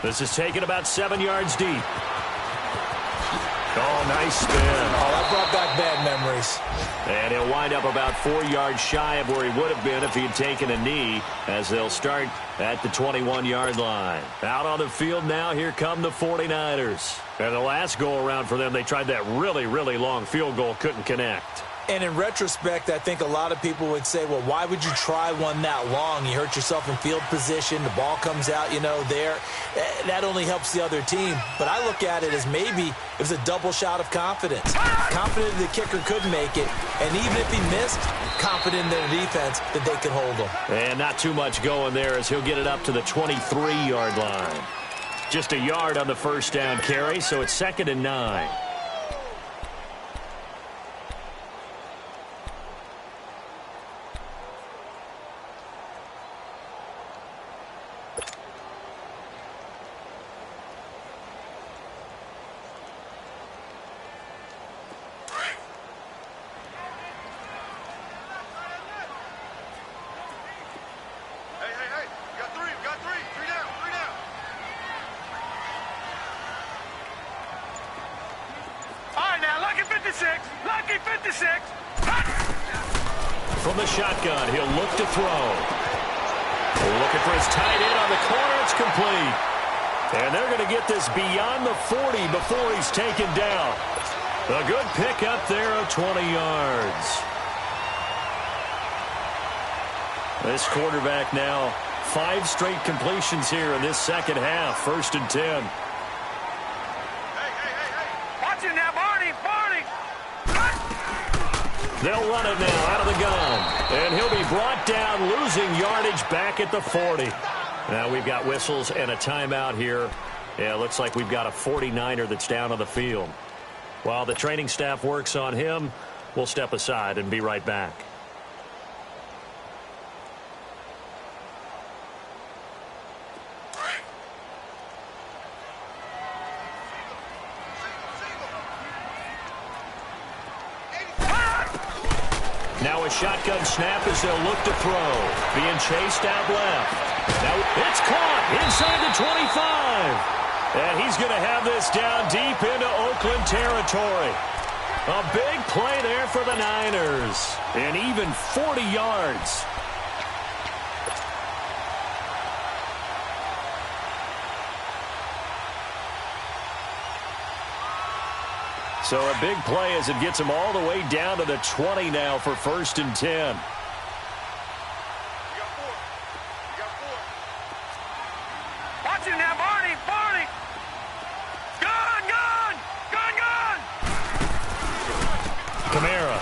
This is taken about 7 yards deep. Oh, nice spin. Oh, that brought back bad memories. And he'll wind up about 4 yards shy of where he would have been if he had taken a knee, as they'll start at the 21-yard line. Out on the field now, here come the 49ers. And the last go-around for them, they tried that really, really long field goal, couldn't connect. And in retrospect, I think a lot of people would say, well, why would you try one that long? You hurt yourself in field position. The ball comes out, there. That only helps the other team. But I look at it as maybe it was a double shot of confidence. Confident the kicker could make it. And even if he missed, confident in their defense that they could hold him. And not too much going there as he'll get it up to the 23-yard line. Just a yard on the 1st down carry, so it's 2nd and 9. Lucky 56. From the shotgun, he'll look to throw. Looking for his tight end on the corner. It's complete. And they're going to get this beyond the 40 before he's taken down. A good pickup there of 20 yards. This quarterback now 5 straight completions here in this second half. 1st and 10. Watch it now, Barney. They'll run it now out of the gun. And he'll be brought down, losing yardage back at the 40. Now we've got whistles and a timeout here Yeah, it looks like we've got a 49er that's down on the field. While the training staff works on him, we'll step aside and be right back. Now a shotgun snap as they'll look to throw. Being chased out left. Now it's caught inside the 25. And he's going to have this down deep into Oakland territory. A big play there for the Niners. And even 40 yards. So a big play as it gets him all the way down to the 20 now for 1st and 10. Watch it now, Barney! Barney! Gun! Kamara.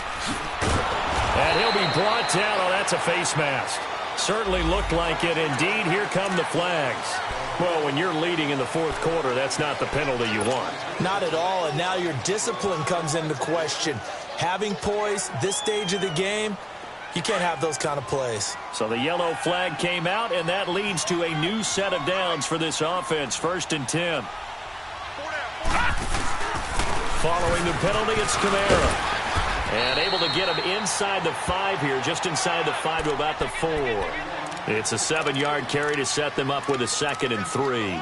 And he'll be brought down. Oh, that's a face mask. Certainly looked like it. Indeed, here come the flags. Well, when you're leading in the 4th quarter, that's not the penalty you want. Not at all, and now your discipline comes into question. Having poise this stage of the game, you can't have those kind of plays. So the yellow flag came out, and that leads to a new set of downs for this offense. 1st and 10. Following the penalty, it's Kamara. And able to get him inside the 5 here, just inside the 5 to about the 4. It's a 7-yard carry to set them up with a 2nd and 3.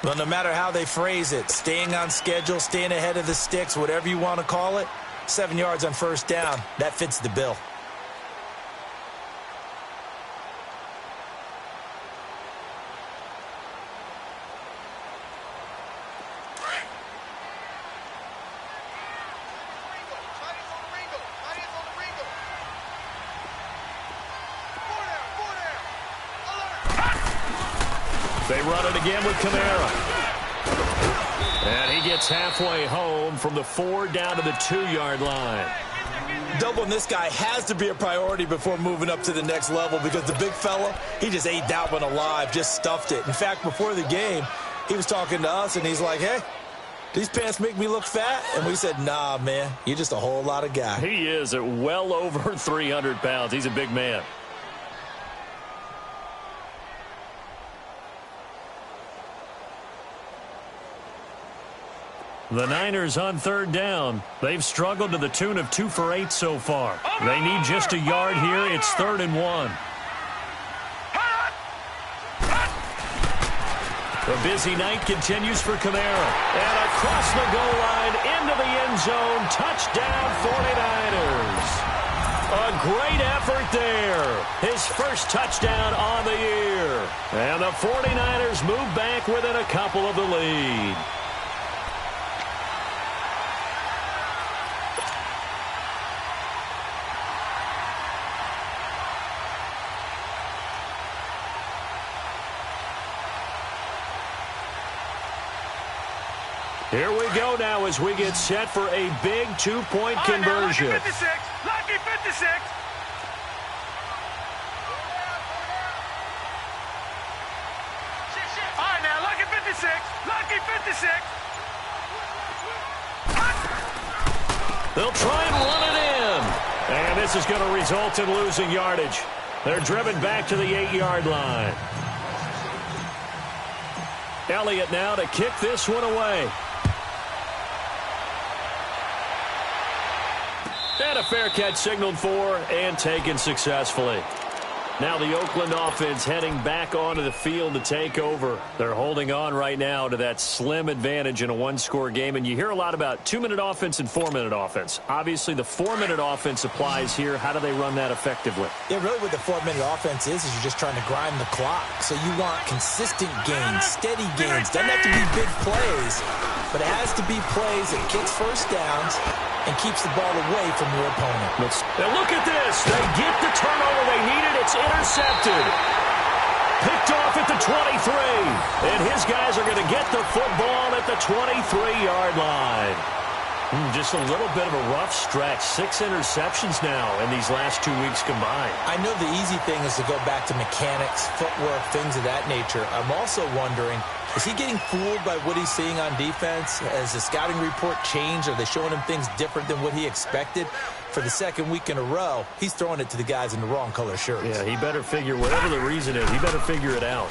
Well, no matter how they phrase it, staying on schedule, staying ahead of the sticks, whatever you want to call it, 7 yards on 1st down, that fits the bill. They run it again with Kamara. And he gets halfway home from the 4 down to the 2-yard line. Doubling this guy has to be a priority before moving up to the next level because the big fella, he just ate that one alive, just stuffed it. In fact, before the game, he was talking to us, and he's like, hey, these pants make me look fat? And we said, nah, man, you're just a whole lot of guy. He is at well over 300 pounds. He's a big man. The Niners on 3rd down. They've struggled to the tune of 2 for 8 so far. They need just a yard here. It's 3rd and 1. The busy night continues for Kamara. And across the goal line into the end zone. Touchdown 49ers. A great effort there. His first touchdown on the year. And the 49ers move back within a couple of the lead. Here we go now as we get set for a big 2-point conversion. Lucky 56. Lucky 56. All right, now, lucky 56. Lucky 56. They'll try and run it in. And this is going to result in losing yardage. They're driven back to the 8-yard line. Elliott now to kick this one away. And a fair catch signaled for and taken successfully. Now the Oakland offense heading back onto the field to take over. They're holding on right now to that slim advantage in a 1-score game. And you hear a lot about 2-minute offense and 4-minute offense. Obviously, the 4-minute offense applies here. How do they run that effectively? Yeah, really what the 4-minute offense is you're just trying to grind the clock. So you want consistent gains, steady gains. Doesn't have to be big plays, but it has to be plays that gets 1st downs and keeps the ball away from your opponent. Now look at this. They get the turnover they needed. It's intercepted. Picked off at the 23. And his guys are going to get the football at the 23-yard line. Just a little bit of a rough stretch. 6 interceptions now in these last 2 weeks combined. I know the easy thing is to go back to mechanics, footwork, things of that nature. I'm also wondering, is he getting fooled by what he's seeing on defense? Has the scouting report changed? Are they showing him things different than what he expected? For the second week in a row, he's throwing it to the guys in the wrong color shirts. Yeah, he better figure, whatever the reason is, he better figure it out.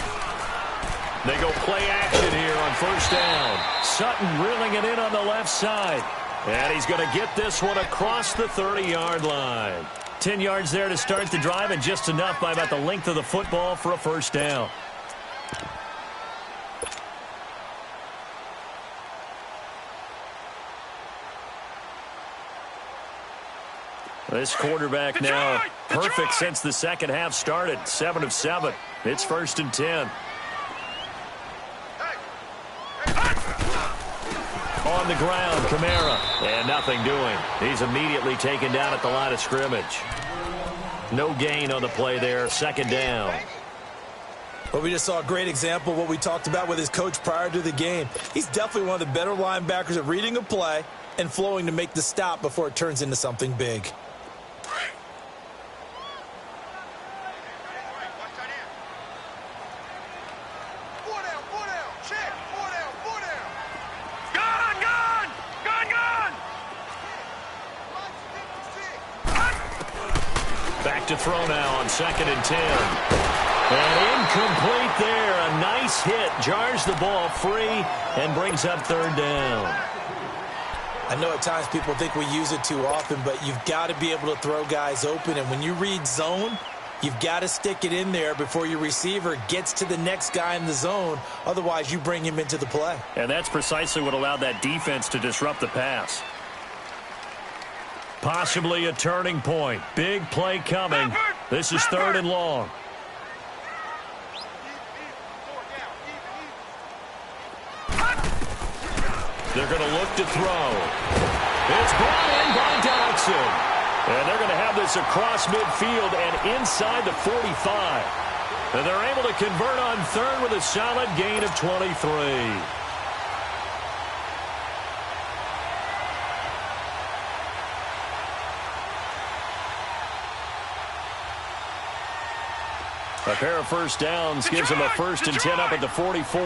They go play action here on first down. Sutton reeling it in on the left side. And he's going to get this one across the 30-yard line. 10 yards there to start the drive, and just enough by about the length of the football for a first down. This quarterback now perfect since the second half started. 7 of 7. It's first and 10. On the ground, Kamara. And nothing doing. He's immediately taken down at the line of scrimmage. No gain on the play there. Second down. Well, we just saw a great example of what we talked about with his coach prior to the game. He's definitely one of the better linebackers at reading a play and flowing to make the stop before it turns into something big. Back to throw now on second and 10. And incomplete there. A nice hit. Jars the ball free and brings up third down. I know at times people think we use it too often, but you've got to be able to throw guys open. And when you read zone, you've got to stick it in there before your receiver gets to the next guy in the zone. Otherwise, you bring him into the play. And that's precisely what allowed that defense to disrupt the pass. Possibly a turning point. Big play coming. This is third and long. They're going to look to throw. It's brought in by Dodson. And they're going to have this across midfield and inside the 45. And they're able to convert on third with a solid gain of 23. A pair of first downs gives them a first and 10 up at the 44.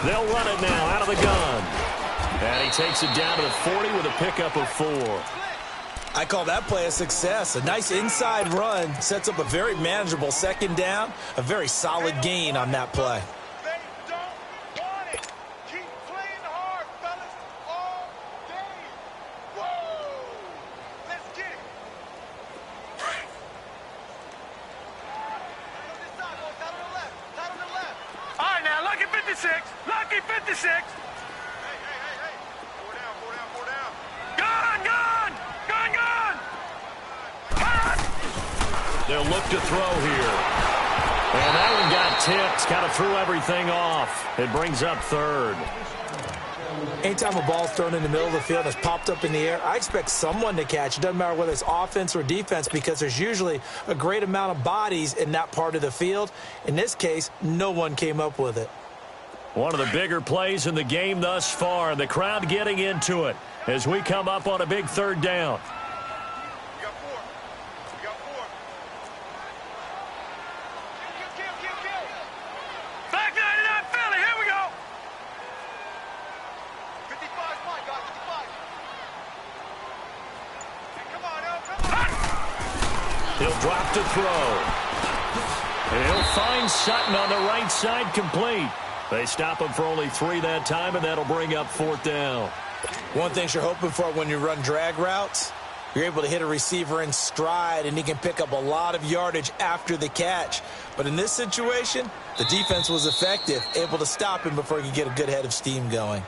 They'll run it now out of the gun. And he takes it down to the 40 with a pickup of 4. I call that play a success. A nice inside run sets up a very manageable second down. A very solid gain on that play. Lucky 56. Hey. Four down. Gun. They'll look to throw here. And that one got tipped. Kind of threw everything off. It brings up third. Anytime a ball's thrown in the middle of the field and it's popped up in the air, I expect someone to catch. It doesn't matter whether it's offense or defense because there's usually a great amount of bodies in that part of the field. In this case, no one came up with it. One of the bigger plays in the game thus far. The crowd getting into it as we come up on a big third down. We got four. Kill. Back 99 Philly. Here we go. 55 is mine, guys. 55. Hey, come on. He'll drop to throw. And he'll find Sutton on the right side complete. They stop him for only 3 that time, and that'll bring up fourth down. One thing you're hoping for when you run drag routes, you're able to hit a receiver in stride, and he can pick up a lot of yardage after the catch. But in this situation, the defense was effective, able to stop him before he could get a good head of steam going.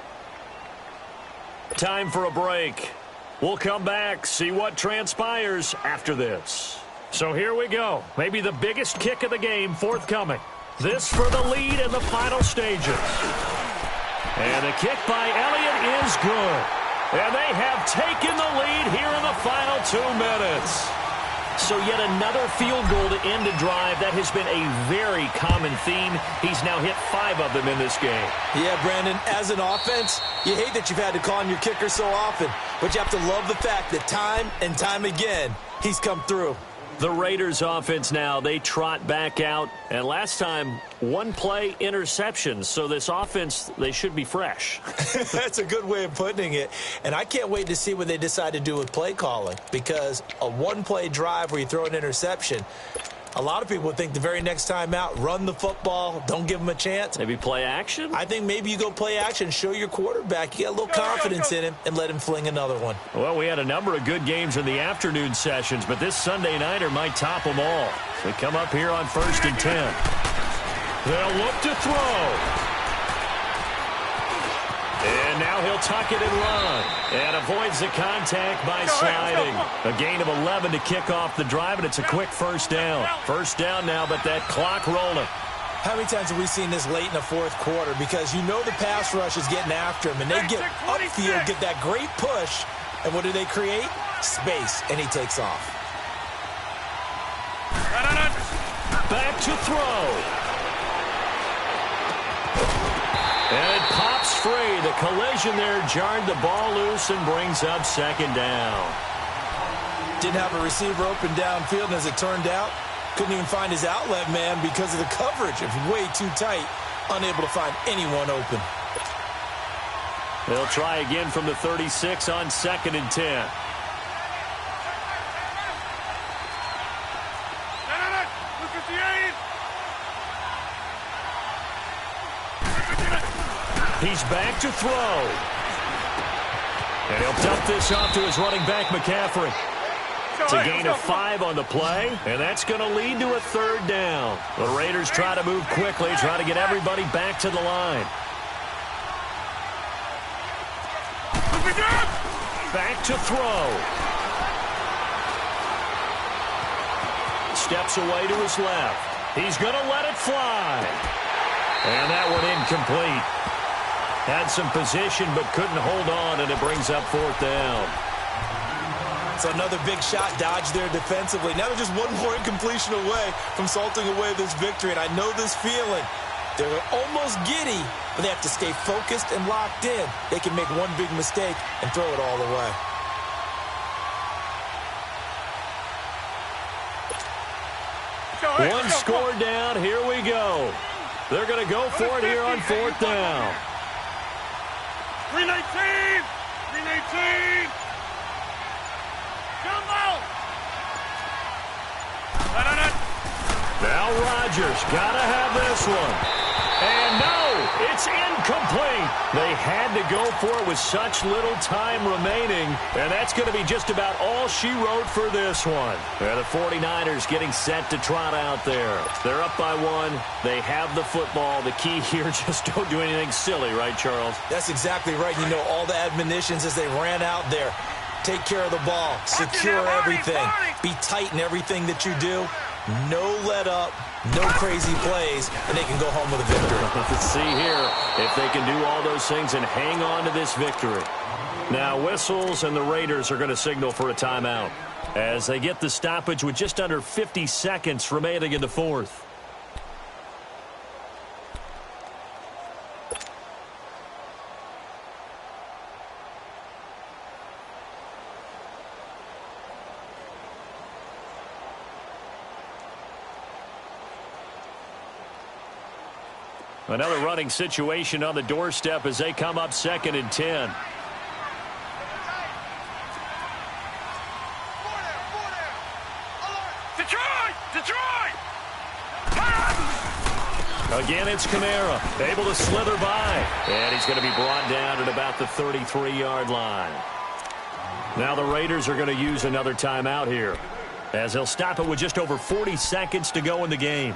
Time for a break. We'll come back, see what transpires after this. So here we go. Maybe the biggest kick of the game forthcoming. This for the lead in the final stages. And the kick by Elliott is good. And they have taken the lead here in the final 2 minutes. So yet another field goal to end a drive. That has been a very common theme. He's now hit 5 of them in this game. Yeah, Brandon, as an offense, you hate that you've had to call on your kicker so often, but you have to love the fact that time and time again, he's come through. The Raiders offense now, they trot back out. And last time, 1-play interceptions. So this offense, they should be fresh. That's a good way of putting it. And I can't wait to see what they decide to do with play calling, because a 1-play drive where you throw an interception, a lot of people would think the very next time out, run the football, don't give them a chance. Maybe play action? I think maybe you go play action, show your quarterback, you get a little confidence in him, and let him fling another one. Well, we had a number of good games in the afternoon sessions, but this Sunday nighter might top them all. So they come up here on 1st and 10. They'll look to throw. And now he'll tuck it and run. And avoids the contact by sliding. A gain of 11 to kick off the drive, and it's a quick first down. First down now, but that clock rolling. How many times have we seen this late in the fourth quarter? Because you know the pass rush is getting after him, and they get upfield, get that great push, and what do they create? Space, and he takes off. Back to throw. And it pops free. The collision there jarred the ball loose and brings up 2nd down. Didn't have a receiver open downfield, and as it turned out, couldn't even find his outlet man because of the coverage. It was way too tight, unable to find anyone open. They'll try again from the 36 on 2nd and 10. He's back to throw. And he'll dump this off to his running back, McCaffrey. It's a gain of 5 on the play, and that's going to lead to a 3rd down. The Raiders try to move quickly, try to get everybody back to the line. Back to throw. Steps away to his left. He's going to let it fly. And that one incomplete. Had some position but couldn't hold on, and it brings up 4th down. So another big shot dodged there defensively. Now they're just one more incompletion away from salting away this victory, and I know this feeling. They're almost giddy, but they have to stay focused and locked in. They can make one big mistake and throw it all away. One score down. Here we go. They're going to go for it here on 4th down. 319! 319! Jumbo! Now Rodgers got to have this one. And no, it's incomplete. They had to go for it with such little time remaining, and that's going to be just about all she wrote for this one. And the 49ers getting set to trot out there. They're up by 1. They have the football. The key here, just don't do anything silly, right, Charles? That's exactly right. You know, all the admonitions as they ran out there. Take care of the ball. Secure everything. Be tight in everything that you do. No let up. No crazy plays, and they can go home with a victory. Let's see here if they can do all those things and hang on to this victory. Now whistles, and the Raiders are going to signal for a timeout as they get the stoppage with just under 50 seconds remaining in the 4th. Another running situation on the doorstep as they come up 2nd and 10. Detroit! Again, it's Kamara, able to slither by. And he's going to be brought down at about the 33-yard line. Now the Raiders are going to use another timeout here, as they'll stop it with just over 40 seconds to go in the game.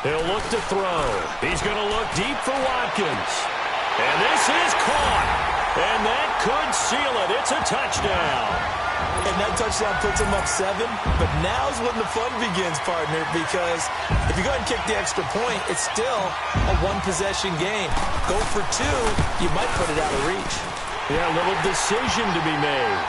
He'll look to throw. He's going to look deep for Watkins. And this is caught. And that could seal it. It's a touchdown. And that touchdown puts him up 7. But now's when the fun begins, partner, because if you go ahead and kick the extra point, it's still a one-possession game. Go for 2, you might put it out of reach. Yeah, a little decision to be made.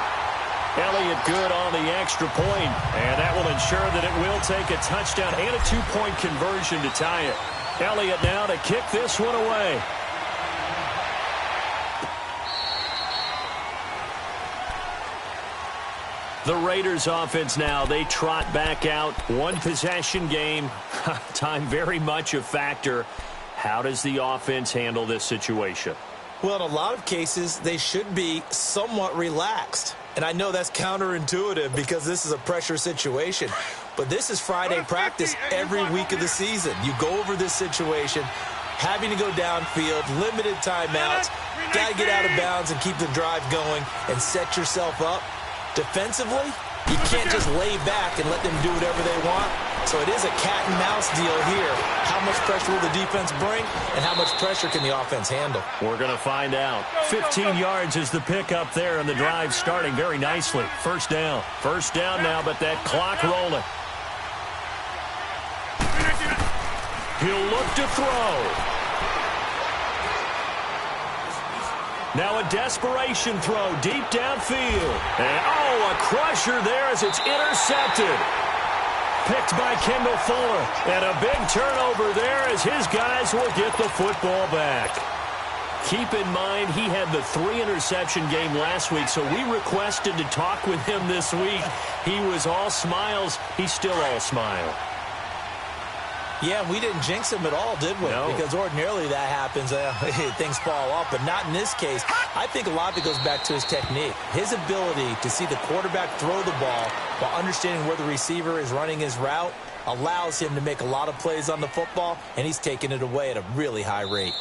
Elliott good on the extra point, and that will ensure that it will take a touchdown and a 2-point conversion to tie it. Elliott now to kick this one away. The Raiders offense now, they trot back out. One possession game. Time very much a factor. How does the offense handle this situation? Well, in a lot of cases, they should be somewhat relaxed. And I know that's counterintuitive because this is a pressure situation. But this is Friday practice every week of the season. You go over this situation, having to go downfield, limited timeouts, got to get out of bounds and keep the drive going and set yourself up. Defensively, you can't just lay back and let them do whatever they want. So it is a cat and mouse deal here. How much pressure will the defense bring, and how much pressure can the offense handle? We're going to find out. 15 yards is the pickup there, and the drive starting very nicely. First down. First down now, but that clock rolling. He'll look to throw. Now a desperation throw deep downfield. And, a crusher there as it's intercepted. Picked by Kendall Fuller. And a big turnover there as his guys will get the football back. Keep in mind, he had the 3-interception game last week, so we requested to talk with him this week. He was all smiles. He's still all smile. Yeah, we didn't jinx him at all, did we? No. Because ordinarily that happens, things fall off, but not in this case. I think a lot of it goes back to his technique. His ability to see the quarterback throw the ball while understanding where the receiver is running his route allows him to make a lot of plays on the football, and he's taking it away at a really high rate.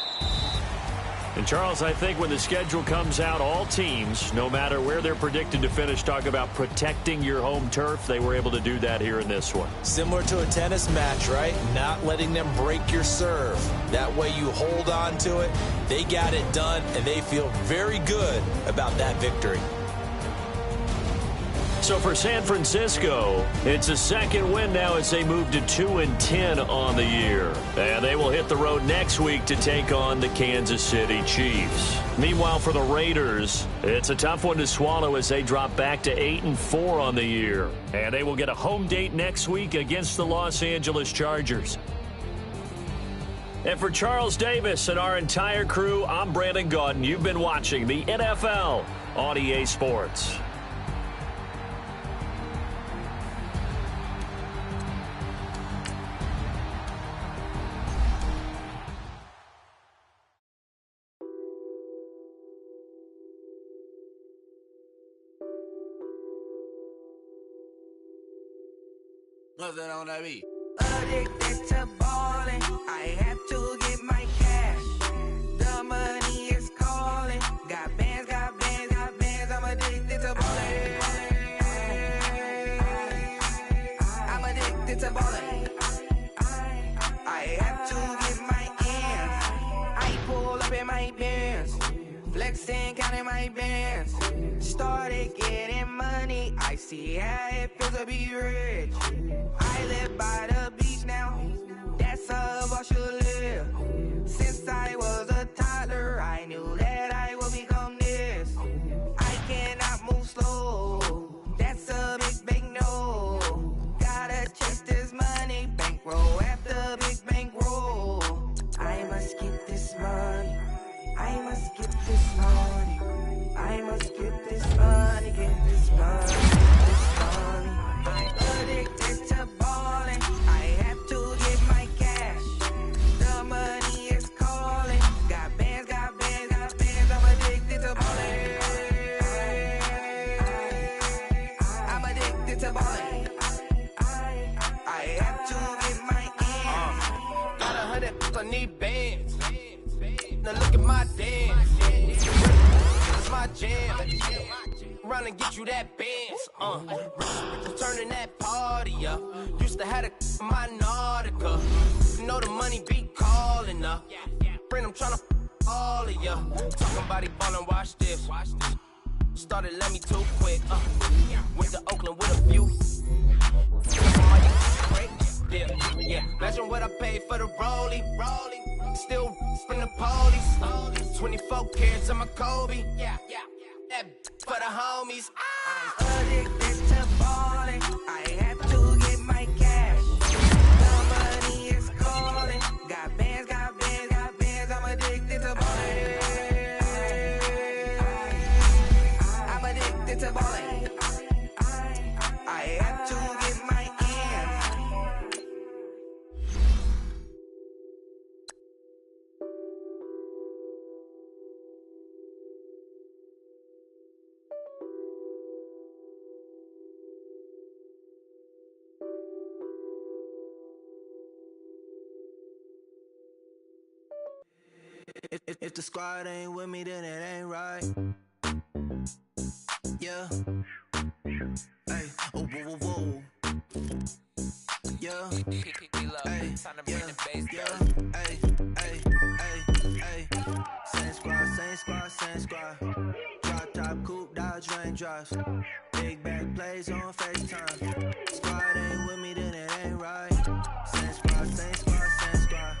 And, Charles, I think when the schedule comes out, all teams, no matter where they're predicted to finish, talk about protecting your home turf. They were able to do that here in this one. Similar to a tennis match, right? Not letting them break your serve. That way you hold on to it. They got it done, and they feel very good about that victory. So for San Francisco, it's a second win now as they move to 2-10 on the year. And they will hit the road next week to take on the Kansas City Chiefs. Meanwhile, for the Raiders, it's a tough one to swallow as they drop back to 8-4 on the year. And they will get a home date next week against the Los Angeles Chargers. And for Charles Davis and our entire crew, I'm Brandon Gaudin. You've been watching the NFL on EA Sports. Nothing on that beat. Addicted to ballin', I have to get my cash. The money is calling. Got bands, got bands, got bands. I'm addicted to ballin'. I'm addicted to ballin'. I have to get my ends. I pull up in my bands, flexing, counting my bands. Started getting money. I see how it feels to be rich. I live by the beach now, that's how I should live. Since I was a toddler, I knew that I would become this. I cannot move slow, that's a big no. Gotta chase this money, bankroll after big bankroll. I must get this money, I must get this money. I must get this money, get this money, get this money. I'm addicted to ballin', I have to get my cash. The money is calling. Got bands, got bands, got bands. I'm addicted to ballin'. I'm addicted to ballin'. I have to get my ends. Got 100 on these bands. Now look at my dance. It's my jam. Run and get you that bands. Turning that party up. Used to have a my Nautica. you know the money be calling up. Friend, I'm tryna all of ya. Talking about he ballin', watch this. Started let me too quick. Went to Oakland with a view. Yeah, imagine what I paid for the rollie. Still from the police. 24 carats on my Kobe. Yeah, that for the homies. I'm addicted to ballin'. I have to get my cash. The money is calling. Got bands, got bands, got bands. I'm addicted to ballin'. I'm addicted to ballin'. I have to get my ends. If the squad ain't with me, then it ain't right. Yeah. Hey, oh, whoa, whoa, whoa. Yeah. Hey, yeah. Hey, hey, hey, hey. Same squad, same squad, same squad. Drop top, coupe, Dodge Range drives. Big bag plays on FaceTime. Squad ain't with me, then it ain't right. Same squad, same squad, same squad.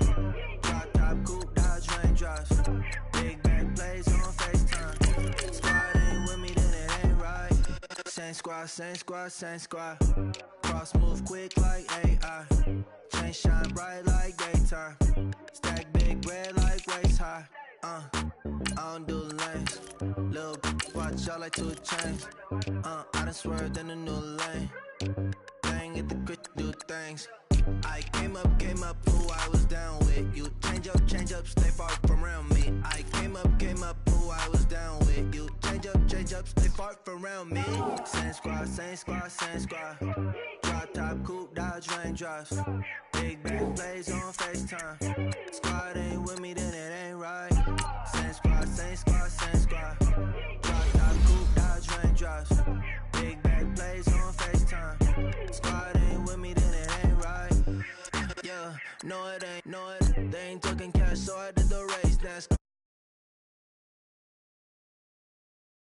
Drop top, coupe, Dodge Range drives. Big bag plays on FaceTime. Squad ain't with me, then it ain't right. Same squad, same squad, same squad. Cross move quick like AI. Chain shine bright like daytime. Stack big bread like waist high. I don't do lanes. Little watch y'all like 2 chains. I done swerved in a new lane. Bang at the grit, do things. I came up, who I was down with. You change up, stay far from around me. I came up, who I was down with. You change up, stay far from around me. Same squad, same squad, same squad. Drop top, coupe, Dodge Range drives. Big bag plays on FaceTime. Squad ain't with me, then it ain't right. Same squad, same squad, same squad. Drop top, coupe, Dodge Range drives. Big bag plays on FaceTime. Squad ain't with me, then it ain't right. Yeah, no it ain't, they ain't talking cash, so I did the race dance.